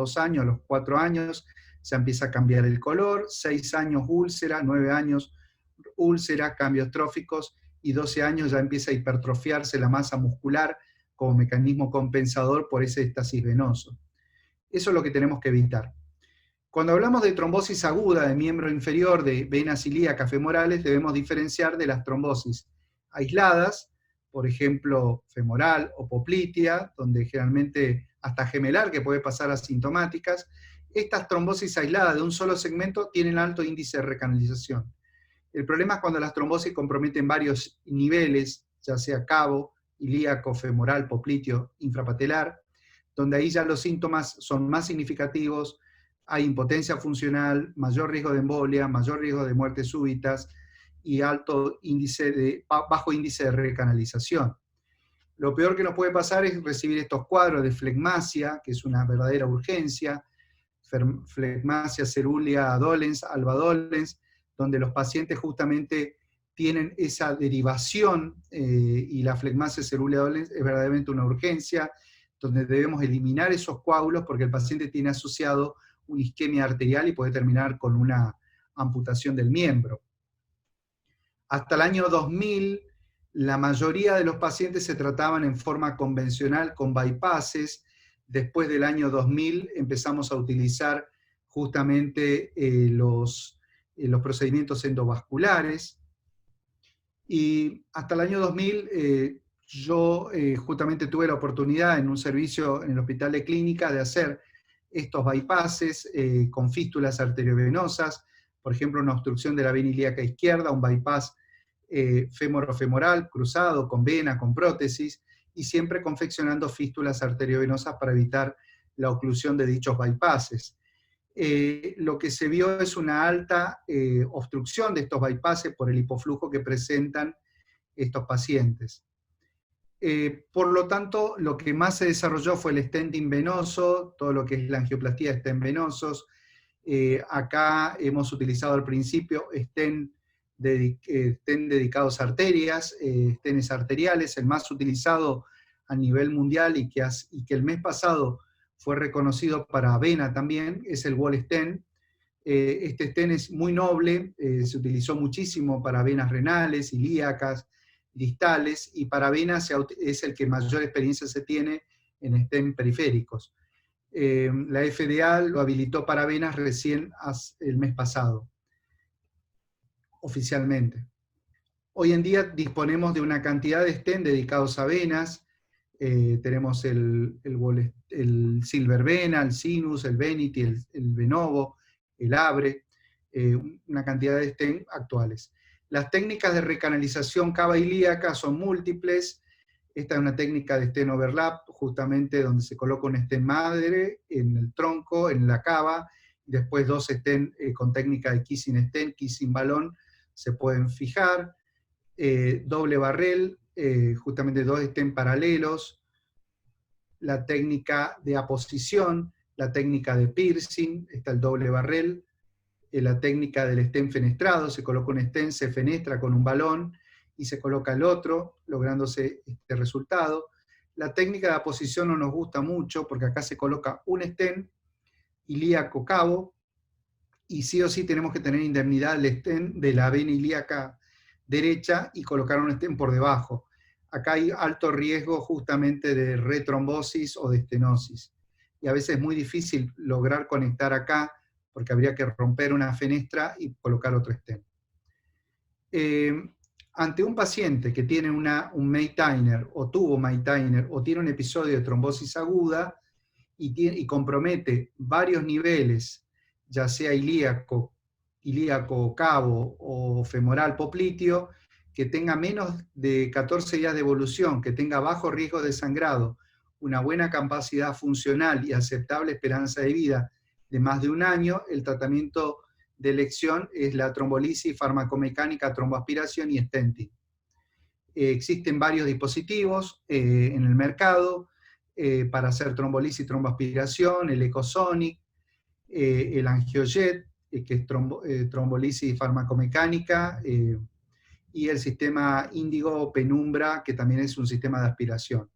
4 años, se empieza a cambiar el color, 6 años úlcera, 9 años úlcera, cambios tróficos, y 12 años ya empieza a hipertrofiarse la masa muscular como mecanismo compensador por ese éstasis venoso. Eso es lo que tenemos que evitar. Cuando hablamos de trombosis aguda de miembro inferior de venas ilíacas femorales, debemos diferenciar de las trombosis aisladas, por ejemplo, femoral o poplitea, donde generalmente hasta gemelar, que puede pasar asintomáticas. Estas trombosis aisladas de un solo segmento tienen alto índice de recanalización. El problema es cuando las trombosis comprometen varios niveles, ya sea cabo, ilíaco, femoral, popliteo, infrapatelar, donde ahí ya los síntomas son más significativos, hay impotencia funcional, mayor riesgo de embolia, mayor riesgo de muertes súbitas y bajo índice de recanalización. Lo peor que nos puede pasar es recibir estos cuadros de flegmasia, que es una verdadera urgencia, flegmasia cerulea dolens, alba dolens, donde los pacientes justamente tienen esa derivación y la flegmasia cerulea dolens es verdaderamente una urgencia, donde debemos eliminar esos coágulos porque el paciente tiene asociado una isquemia arterial y puede terminar con una amputación del miembro. Hasta el año 2000, la mayoría de los pacientes se trataban en forma convencional con bypasses. Después del año 2000 empezamos a utilizar justamente los procedimientos endovasculares. Y hasta el año 2000 yo justamente tuve la oportunidad en un servicio en el hospital de clínica de hacer estos bypasses con fístulas arteriovenosas, por ejemplo, una obstrucción de la vena ilíaca izquierda, un bypass femorofemoral cruzado con vena, con prótesis, y siempre confeccionando fístulas arteriovenosas para evitar la oclusión de dichos bypasses. Lo que se vio es una alta obstrucción de estos bypasses por el hipoflujo que presentan estos pacientes. Por lo tanto, lo que más se desarrolló fue el stenting venoso, todo lo que es la angioplastía de stent venosos. Acá hemos utilizado al principio stent dedicados a arterias, stents arteriales, el más utilizado a nivel mundial y que el mes pasado fue reconocido para vena también, es el wall stent. Este stent es muy noble, se utilizó muchísimo para venas renales, ilíacas, distales, y para venas es el que mayor experiencia se tiene en stent periféricos. La FDA lo habilitó para venas recién el mes pasado, oficialmente. Hoy en día disponemos de una cantidad de stent dedicados a venas. Tenemos el Silver Vena, el Sinus, el Venity, el Venovo, el Abre, una cantidad de stent actuales. Las técnicas de recanalización cava ilíaca son múltiples. Esta es una técnica de stent overlap, justamente donde se coloca un stent madre en el tronco, en la cava, y después dos stent con técnica de kissing stent, kissing balón, se pueden fijar. Doble barrel, justamente dos stent paralelos, la técnica de aposición, la técnica de piercing, está el doble barrel, la técnica del stent fenestrado, se coloca un stent, se fenestra con un balón y se coloca el otro, lográndose este resultado. La técnica de aposición no nos gusta mucho porque acá se coloca un stent ilíaco cabo y sí o sí tenemos que tener indemnidad del stent de la vena ilíaca derecha y colocar un stent por debajo. Acá hay alto riesgo justamente de retrombosis o de estenosis. Y a veces es muy difícil lograr conectar acá porque habría que romper una fenestra y colocar otro stent. Ante un paciente que tiene un Meitner o tuvo Meitner o tiene un episodio de trombosis aguda y compromete varios niveles, ya sea ilíaco, cabo o femoral popliteo, que tenga menos de 14 días de evolución, que tenga bajo riesgo de sangrado, una buena capacidad funcional y aceptable esperanza de vida de más de un año, el tratamiento de elección es la trombolisis farmacomecánica, tromboaspiración y stenting. Existen varios dispositivos en el mercado para hacer trombolisis y tromboaspiración, el Ecosonic, el Angiojet, que es trombolisis farmacomecánica, y el sistema Índigo Penumbra, que también es un sistema de aspiración.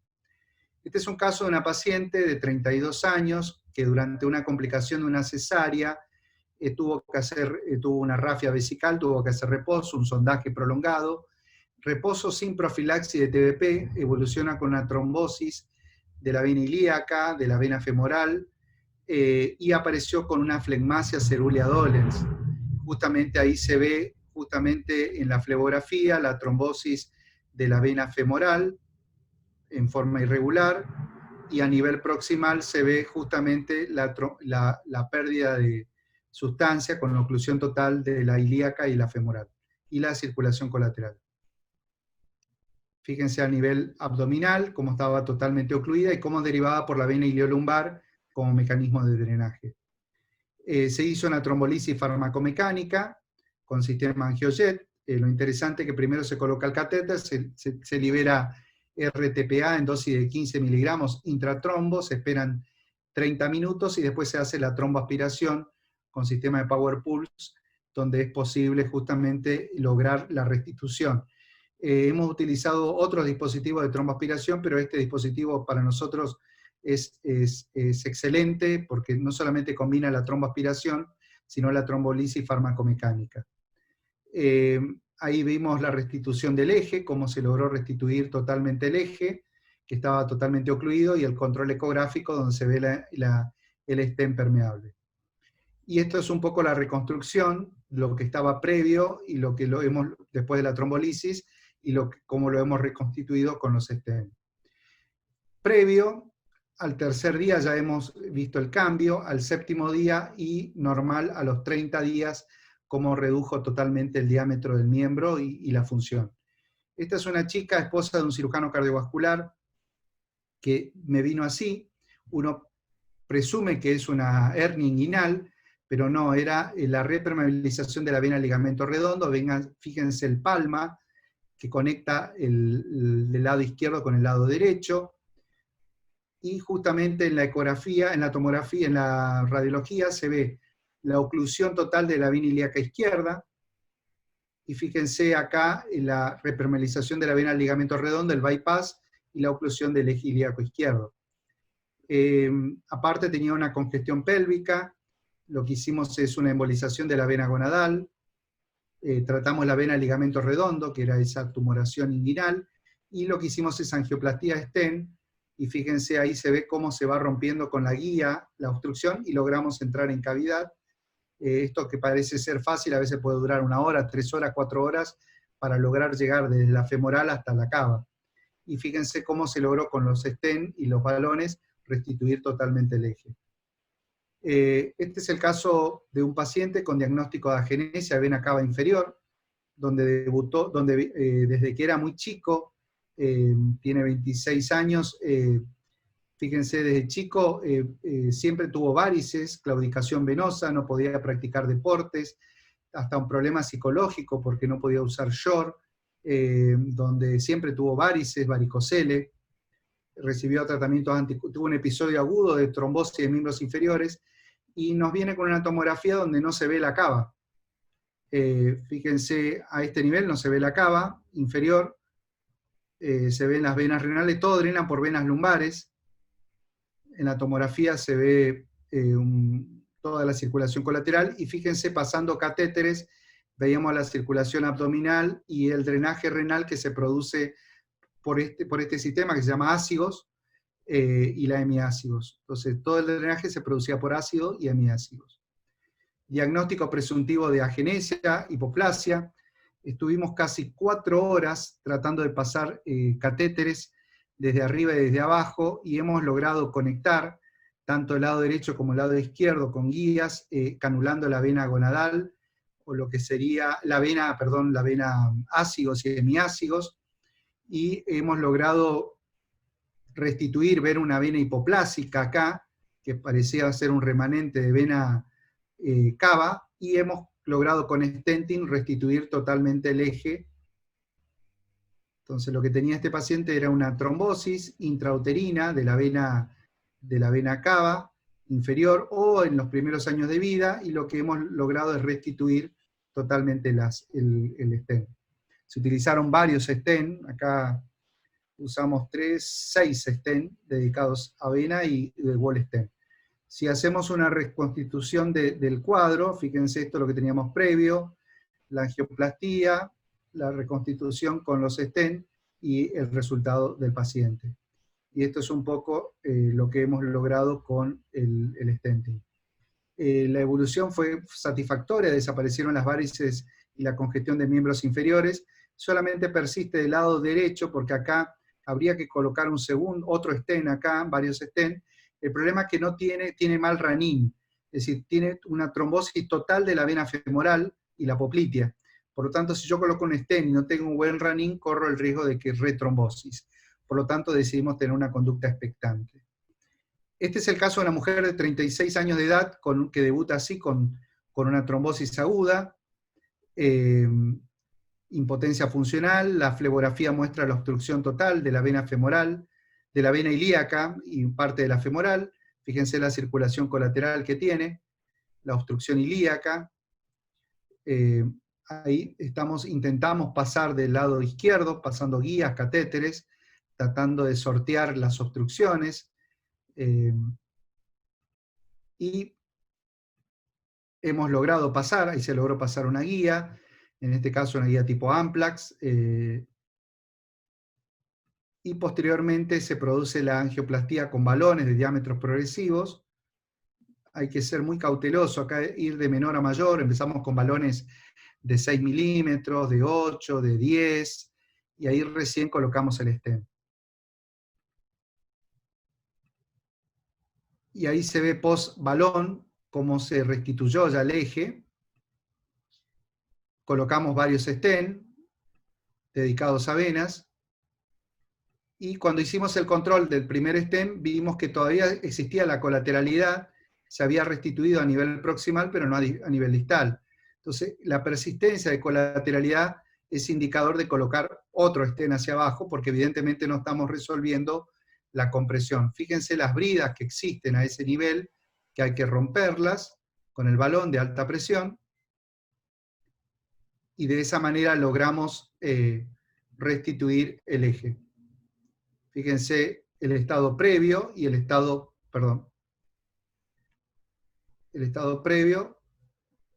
Este es un caso de una paciente de 32 años que durante una complicación de una cesárea tuvo una rafia vesical, tuvo que hacer reposo, un sondaje prolongado. Reposo sin profilaxis de TBP, evoluciona con una trombosis de la vena ilíaca, de la vena femoral, y apareció con una flegmasia cerulea dolens. Justamente ahí se ve, justamente en la flebografía, la trombosis de la vena femoral en forma irregular, y a nivel proximal se ve justamente la pérdida de sustancia con la oclusión total de la ilíaca y la femoral, y la circulación colateral. Fíjense a nivel abdominal cómo estaba totalmente ocluida y cómo derivaba por la vena iliolumbar como mecanismo de drenaje. Se hizo una trombolisis farmacomecánica con sistema angiojet. Lo interesante es que primero se coloca el catéter, se libera RTPA en dosis de 15 miligramos intratrombo, se esperan 30 minutos y después se hace la tromboaspiración con sistema de Power Pulse, donde es posible justamente lograr la restitución. Hemos utilizado otros dispositivos de tromboaspiración, pero este dispositivo para nosotros es excelente porque no solamente combina la tromboaspiración, sino la trombolisis farmacomecánica. Ahí vimos la restitución del eje, cómo se logró restituir totalmente el eje, que estaba totalmente ocluido, y el control ecográfico donde se ve el stent permeable. Y esto es un poco la reconstrucción, lo que estaba previo y lo que lo hemos después de la trombolisis, y cómo lo hemos reconstituido con los stents. Previo, al tercer día ya hemos visto el cambio, al séptimo día y normal a los 30 días, cómo redujo totalmente el diámetro del miembro y la función. Esta es una chica, esposa de un cirujano cardiovascular, que me vino así. Uno presume que es una hernia inguinal, pero no, era la repermeabilización de la vena ligamento redondo. Vengan, fíjense el palma, que conecta el lado izquierdo con el lado derecho, y justamente en la ecografía, en la tomografía, en la radiología, se ve la oclusión total de la vena ilíaca izquierda, y fíjense acá en la repermeabilización de la vena ligamento redondo, el bypass, y la oclusión del eje ilíaco izquierdo. Aparte tenía una congestión pélvica, lo que hicimos es una embolización de la vena gonadal, tratamos la vena ligamento redondo, que era esa tumoración inguinal, y lo que hicimos es angioplastía stent, y fíjense ahí se ve cómo se va rompiendo con la guía la obstrucción, y logramos entrar en cavidad. Esto que parece ser fácil, a veces puede durar 1 hora, 3 horas, 4 horas, para lograr llegar desde la femoral hasta la cava. Y fíjense cómo se logró con los stents y los balones restituir totalmente el eje. Este es el caso de un paciente con diagnóstico de agenesia de vena cava inferior, donde debutó, desde que era muy chico, tiene 26 años, fíjense, desde chico siempre tuvo varices, claudicación venosa, no podía practicar deportes, hasta un problema psicológico porque no podía usar short, donde siempre tuvo varices, varicocele, recibió tratamientos tuvo un episodio agudo de trombosis de miembros inferiores, y nos viene con una tomografía donde no se ve la cava. Fíjense, a este nivel no se ve la cava inferior, se ven las venas renales, todo drenan por venas lumbares. En la tomografía se ve toda la circulación colateral, y fíjense, pasando catéteres, veíamos la circulación abdominal y el drenaje renal que se produce por este sistema que se llama ácigos, y la hemiácigos. Entonces, todo el drenaje se producía por ácido y hemiácigos. Diagnóstico presuntivo de agenesia, hipoplasia. Estuvimos casi 4 horas tratando de pasar catéteres desde arriba y desde abajo, y hemos logrado conectar tanto el lado derecho como el lado izquierdo con guías, canulando la vena gonadal, o lo que sería la vena ácigos y hemiácigos, y hemos logrado restituir, ver una vena hipoplásica acá, que parecía ser un remanente de vena cava, y hemos logrado con stenting restituir totalmente el eje. Entonces lo que tenía este paciente era una trombosis intrauterina de la vena cava inferior, o en los primeros años de vida, y lo que hemos logrado es restituir totalmente el stent. Se utilizaron varios stent, acá usamos 6 stent dedicados a vena y de wall stent. Si hacemos una reconstitución del cuadro, fíjense esto es lo que teníamos previo, la angioplastía, la reconstitución con los stent y el resultado del paciente. Y esto es un poco lo que hemos logrado con el stenting. La evolución fue satisfactoria, desaparecieron las varices y la congestión de miembros inferiores, solamente persiste del lado derecho, porque acá habría que colocar otro stent acá, varios stent. El problema es que tiene mal Ranin, es decir, tiene una trombosis total de la vena femoral y la poplitea. Por lo tanto, si yo coloco un stent y no tengo un buen Ranin, corro el riesgo de que retrombosis. Por lo tanto, decidimos tener una conducta expectante. Este es el caso de una mujer de 36 años de edad que debuta así con una trombosis aguda, impotencia funcional, la flebografía muestra la obstrucción total de la vena femoral, de la vena ilíaca y parte de la femoral. Fíjense la circulación colateral que tiene, la obstrucción ilíaca. Ahí intentamos pasar del lado izquierdo, pasando guías, catéteres, tratando de sortear las obstrucciones. Y hemos logrado pasar, ahí se logró pasar una guía, en este caso una guía tipo Amplax, y posteriormente se produce la angioplastía con balones de diámetros progresivos. Hay que ser muy cauteloso, acá ir de menor a mayor, empezamos con balones de 6 milímetros, de 8, de 10, y ahí recién colocamos el stent. Y ahí se ve post balón cómo se restituyó ya el eje. Colocamos varios stent dedicados a venas, y cuando hicimos el control del primer stent, vimos que todavía existía la colateralidad, se había restituido a nivel proximal, pero no a nivel distal. Entonces, la persistencia de colateralidad es indicador de colocar otro stent hacia abajo, porque evidentemente no estamos resolviendo la compresión. Fíjense las bridas que existen a ese nivel, que hay que romperlas con el balón de alta presión, y de esa manera logramos restituir el eje. Fíjense el estado previo y el estado previo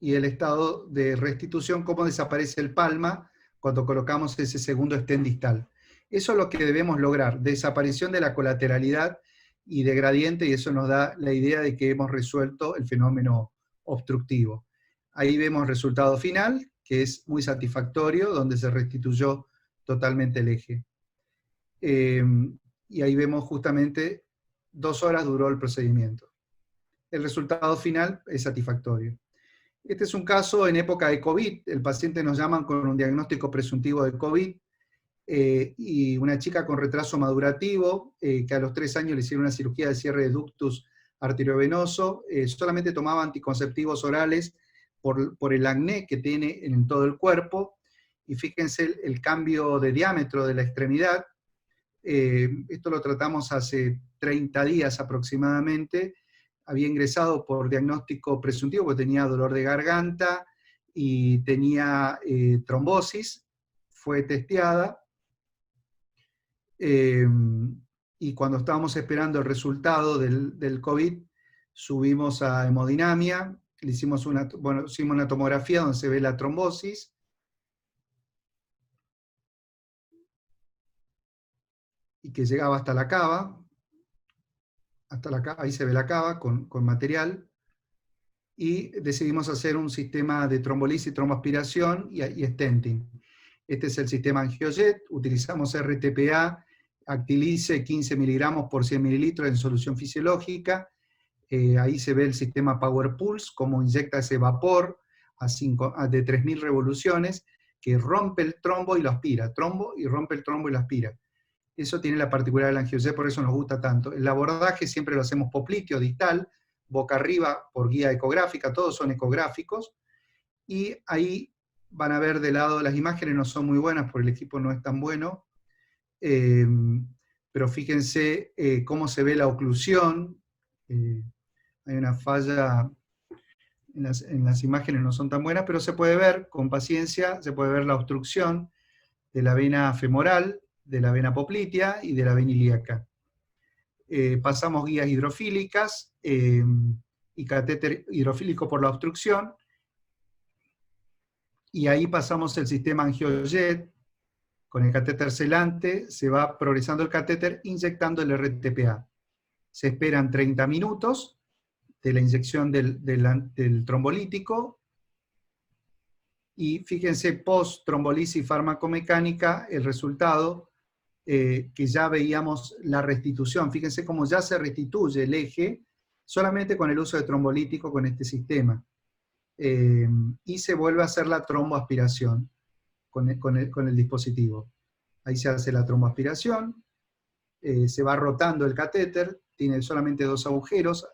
y el estado de restitución, cómo desaparece el palma cuando colocamos ese segundo stent distal. Eso es lo que debemos lograr, desaparición de la colateralidad y de gradiente, y eso nos da la idea de que hemos resuelto el fenómeno obstructivo. Ahí vemos el resultado final, que es muy satisfactorio, donde se restituyó totalmente el eje. Y ahí vemos justamente 2 horas duró el procedimiento. El resultado final es satisfactorio. Este es un caso en época de COVID. El paciente nos llaman con un diagnóstico presuntivo de COVID, y una chica con retraso madurativo, que a los 3 años le hicieron una cirugía de cierre de ductus arteriovenoso, solamente tomaba anticonceptivos orales por el acné que tiene en todo el cuerpo, y fíjense el cambio de diámetro de la extremidad. Esto lo tratamos hace 30 días aproximadamente. Había ingresado por diagnóstico presuntivo porque tenía dolor de garganta y tenía trombosis. Fue testeada, y cuando estábamos esperando el resultado del COVID, subimos a hemodinamia, le hicimos una tomografía donde se ve la trombosis, y que llegaba hasta la cava, ahí se ve la cava con material, y decidimos hacer un sistema de trombolisis, tromboaspiración y stenting. Este es el sistema AngioJet, utilizamos RTPA, Actilice 15 miligramos por 100 mililitros en solución fisiológica. Ahí se ve el sistema Power Pulse, cómo inyecta ese vapor de 3000 revoluciones, que rompe el trombo y lo aspira, trombo y rompe el trombo y lo aspira. Eso tiene la particularidad del AngioJet, por eso nos gusta tanto. El abordaje siempre lo hacemos popliteo, distal, boca arriba por guía ecográfica, todos son ecográficos, y ahí van a ver de lado, las imágenes no son muy buenas porque el equipo no es tan bueno, pero fíjense cómo se ve la oclusión. Hay una falla, en las imágenes no son tan buenas, pero se puede ver con paciencia, se puede ver la obstrucción de la vena femoral, de la vena poplitea y de la vena ilíaca. Pasamos guías hidrofílicas y catéter hidrofílico por la obstrucción, y ahí pasamos el sistema AngioJet. Con el catéter celante se va progresando el catéter inyectando el RTPA. Se esperan 30 minutos de la inyección del trombolítico, Y fíjense, post-trombolisis farmacomecánica, el resultado, que ya veíamos la restitución. Fíjense cómo ya se restituye el eje solamente con el uso de trombolítico con este sistema. Y se vuelve a hacer la tromboaspiración con el dispositivo. Ahí se hace la tromboaspiración, se va rotando el catéter, tiene solamente 2 agujeros,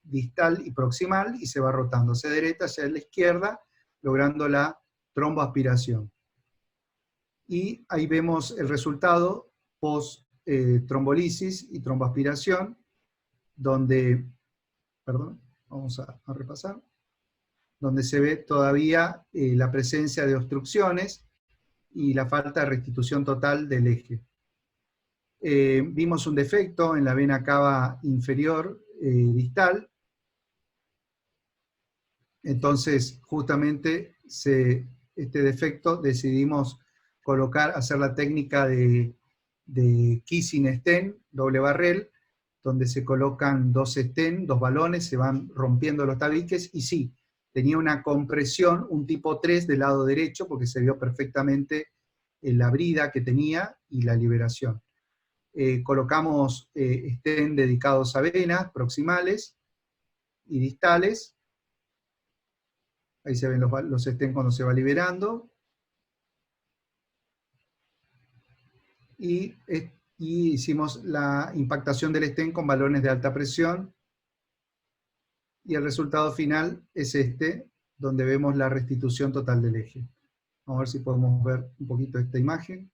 distal y proximal, y se va rotando hacia la derecha, hacia la izquierda, logrando la tromboaspiración. Y ahí vemos el resultado post trombolisis y tromboaspiración, donde, perdón, vamos a repasar, donde se ve todavía la presencia de obstrucciones y la falta de restitución total del eje. Vimos un defecto en la vena cava inferior distal. Entonces, justamente, este defecto decidimos hacer la técnica de kissing stent, doble barrel, donde se colocan 2 stent, 2 balones, se van rompiendo los tabiques, y sí, tenía una compresión, un tipo 3 del lado derecho, porque se vio perfectamente la brida que tenía y la liberación. Colocamos stent dedicados a venas proximales y distales. Ahí se ven los stent cuando se va liberando. Y hicimos la impactación del stent con balones de alta presión. Y el resultado final es este, donde vemos la restitución total del eje. Vamos a ver si podemos ver un poquito esta imagen.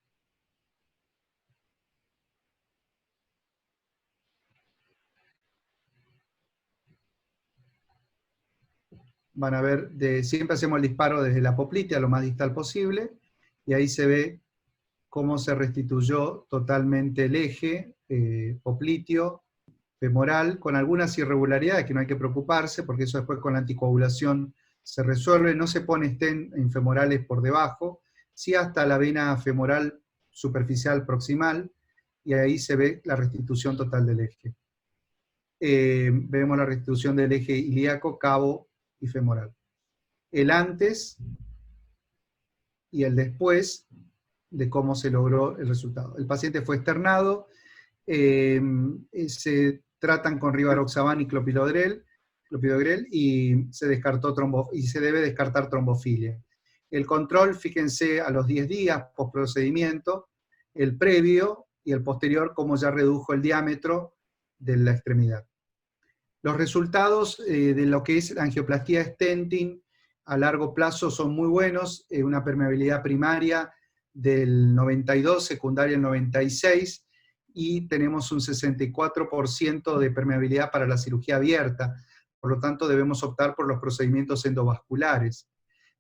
Van a ver, siempre hacemos el disparo desde la poplitea, lo más distal posible, y ahí se ve cómo se restituyó totalmente el eje popliteo, femoral, con algunas irregularidades que no hay que preocuparse, porque eso después con la anticoagulación se resuelve. No se pone stent en femorales por debajo, sí hasta la vena femoral superficial proximal, y ahí se ve la restitución total del eje. Vemos la restitución del eje ilíaco, cabo y femoral. El antes y el después de cómo se logró el resultado. El paciente fue externado, se tratan con rivaroxaban y clopidogrel, y se descartó y se debe descartar trombofilia. El control, fíjense, a los 10 días post procedimiento, el previo y el posterior, como ya redujo el diámetro de la extremidad. Los resultados de lo que es la angioplastía stenting a largo plazo son muy buenos, una permeabilidad primaria del 92, secundaria el 96, y tenemos un 64% de permeabilidad para la cirugía abierta, por lo tanto debemos optar por los procedimientos endovasculares.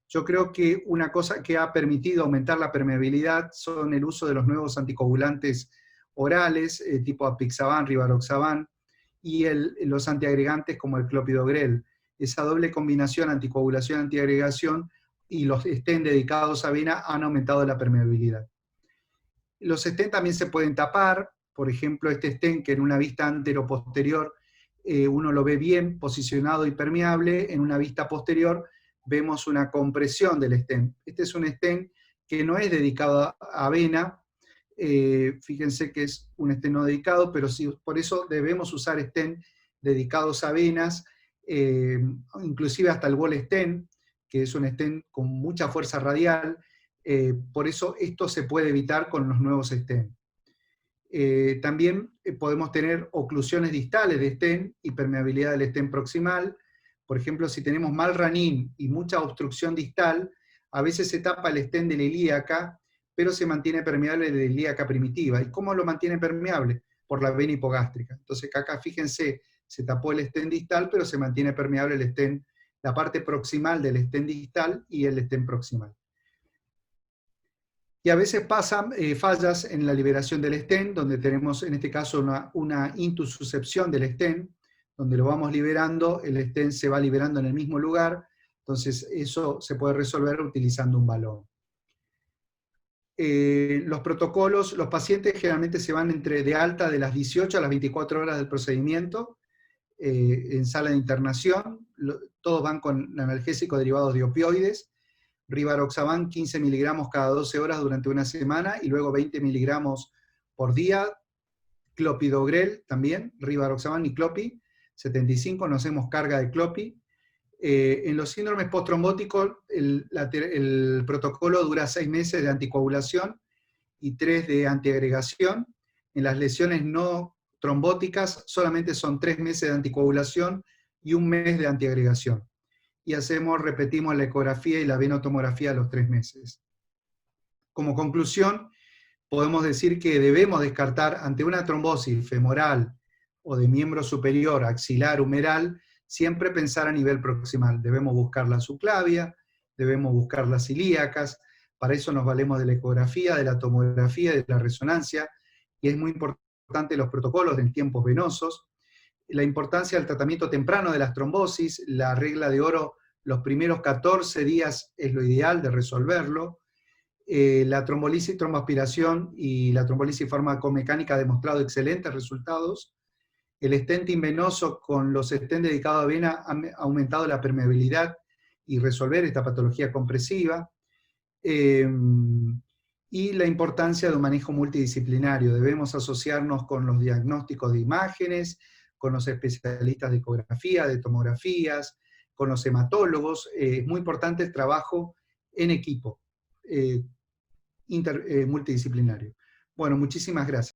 Yo creo que una cosa que ha permitido aumentar la permeabilidad son el uso de los nuevos anticoagulantes orales, tipo apixaban, rivaroxaban, y los antiagregantes como el clopidogrel. Esa doble combinación anticoagulación-antiagregación y los stent dedicados a vena han aumentado la permeabilidad. Los stent también se pueden tapar, por ejemplo este stent que en una vista antero-posterior uno lo ve bien posicionado y permeable, en una vista posterior vemos una compresión del stent. Este es un stent que no es dedicado a vena, fíjense que es un stent no dedicado, pero sí, por eso debemos usar stent dedicados a venas, inclusive hasta el ball stent, que es un stent con mucha fuerza radial, por eso esto se puede evitar con los nuevos stent. También podemos tener oclusiones distales de stent y permeabilidad del stent proximal. Por ejemplo, si tenemos mal ranín y mucha obstrucción distal, a veces se tapa el stent de la ilíaca, pero se mantiene permeable de la ilíaca primitiva. ¿Y cómo lo mantiene permeable? Por la vena hipogástrica. Entonces acá fíjense, se tapó el stent distal, pero se mantiene permeable el stent, la parte proximal del stent distal y el stent proximal. Y a veces pasan fallas en la liberación del stent, donde tenemos en este caso una intususcepción del stent, donde lo vamos liberando, el stent se va liberando en el mismo lugar, entonces eso se puede resolver utilizando un balón. Los protocolos, los pacientes generalmente se van de alta de las 18 a las 24 horas del procedimiento, en sala de internación, todos van con analgésicos derivados de opioides. Rivaroxaban 15 miligramos cada 12 horas durante una semana, y luego 20 miligramos por día. Clopidogrel también, Rivaroxaban y Clopi, 75, no hacemos carga de Clopi. En los síndromes postrombóticos, el protocolo dura 6 meses de anticoagulación y 3 de antiagregación. En las lesiones no trombóticas solamente son 3 meses de anticoagulación y 1 mes de antiagregación. Y repetimos la ecografía y la venotomografía a los 3 meses. Como conclusión, podemos decir que debemos descartar ante una trombosis femoral o de miembro superior, axilar, humeral, siempre pensar a nivel proximal. Debemos buscar la subclavia, debemos buscar las ilíacas, para eso nos valemos de la ecografía, de la tomografía, de la resonancia, y es muy importante los protocolos de tiempos venosos, la importancia del tratamiento temprano de las trombosis, la regla de oro, los primeros 14 días es lo ideal de resolverlo. La trombolisis, tromboaspiración y la trombolisis farmacomecánica ha demostrado excelentes resultados. El stenting venoso con los stents dedicados a vena ha aumentado la permeabilidad y resolver esta patología compresiva. Y la importancia de un manejo multidisciplinario. Debemos asociarnos con los diagnósticos de imágenes, con los especialistas de ecografía, de tomografías, con los hematólogos. Es muy importante el trabajo en equipo. Multidisciplinario. Bueno, muchísimas gracias.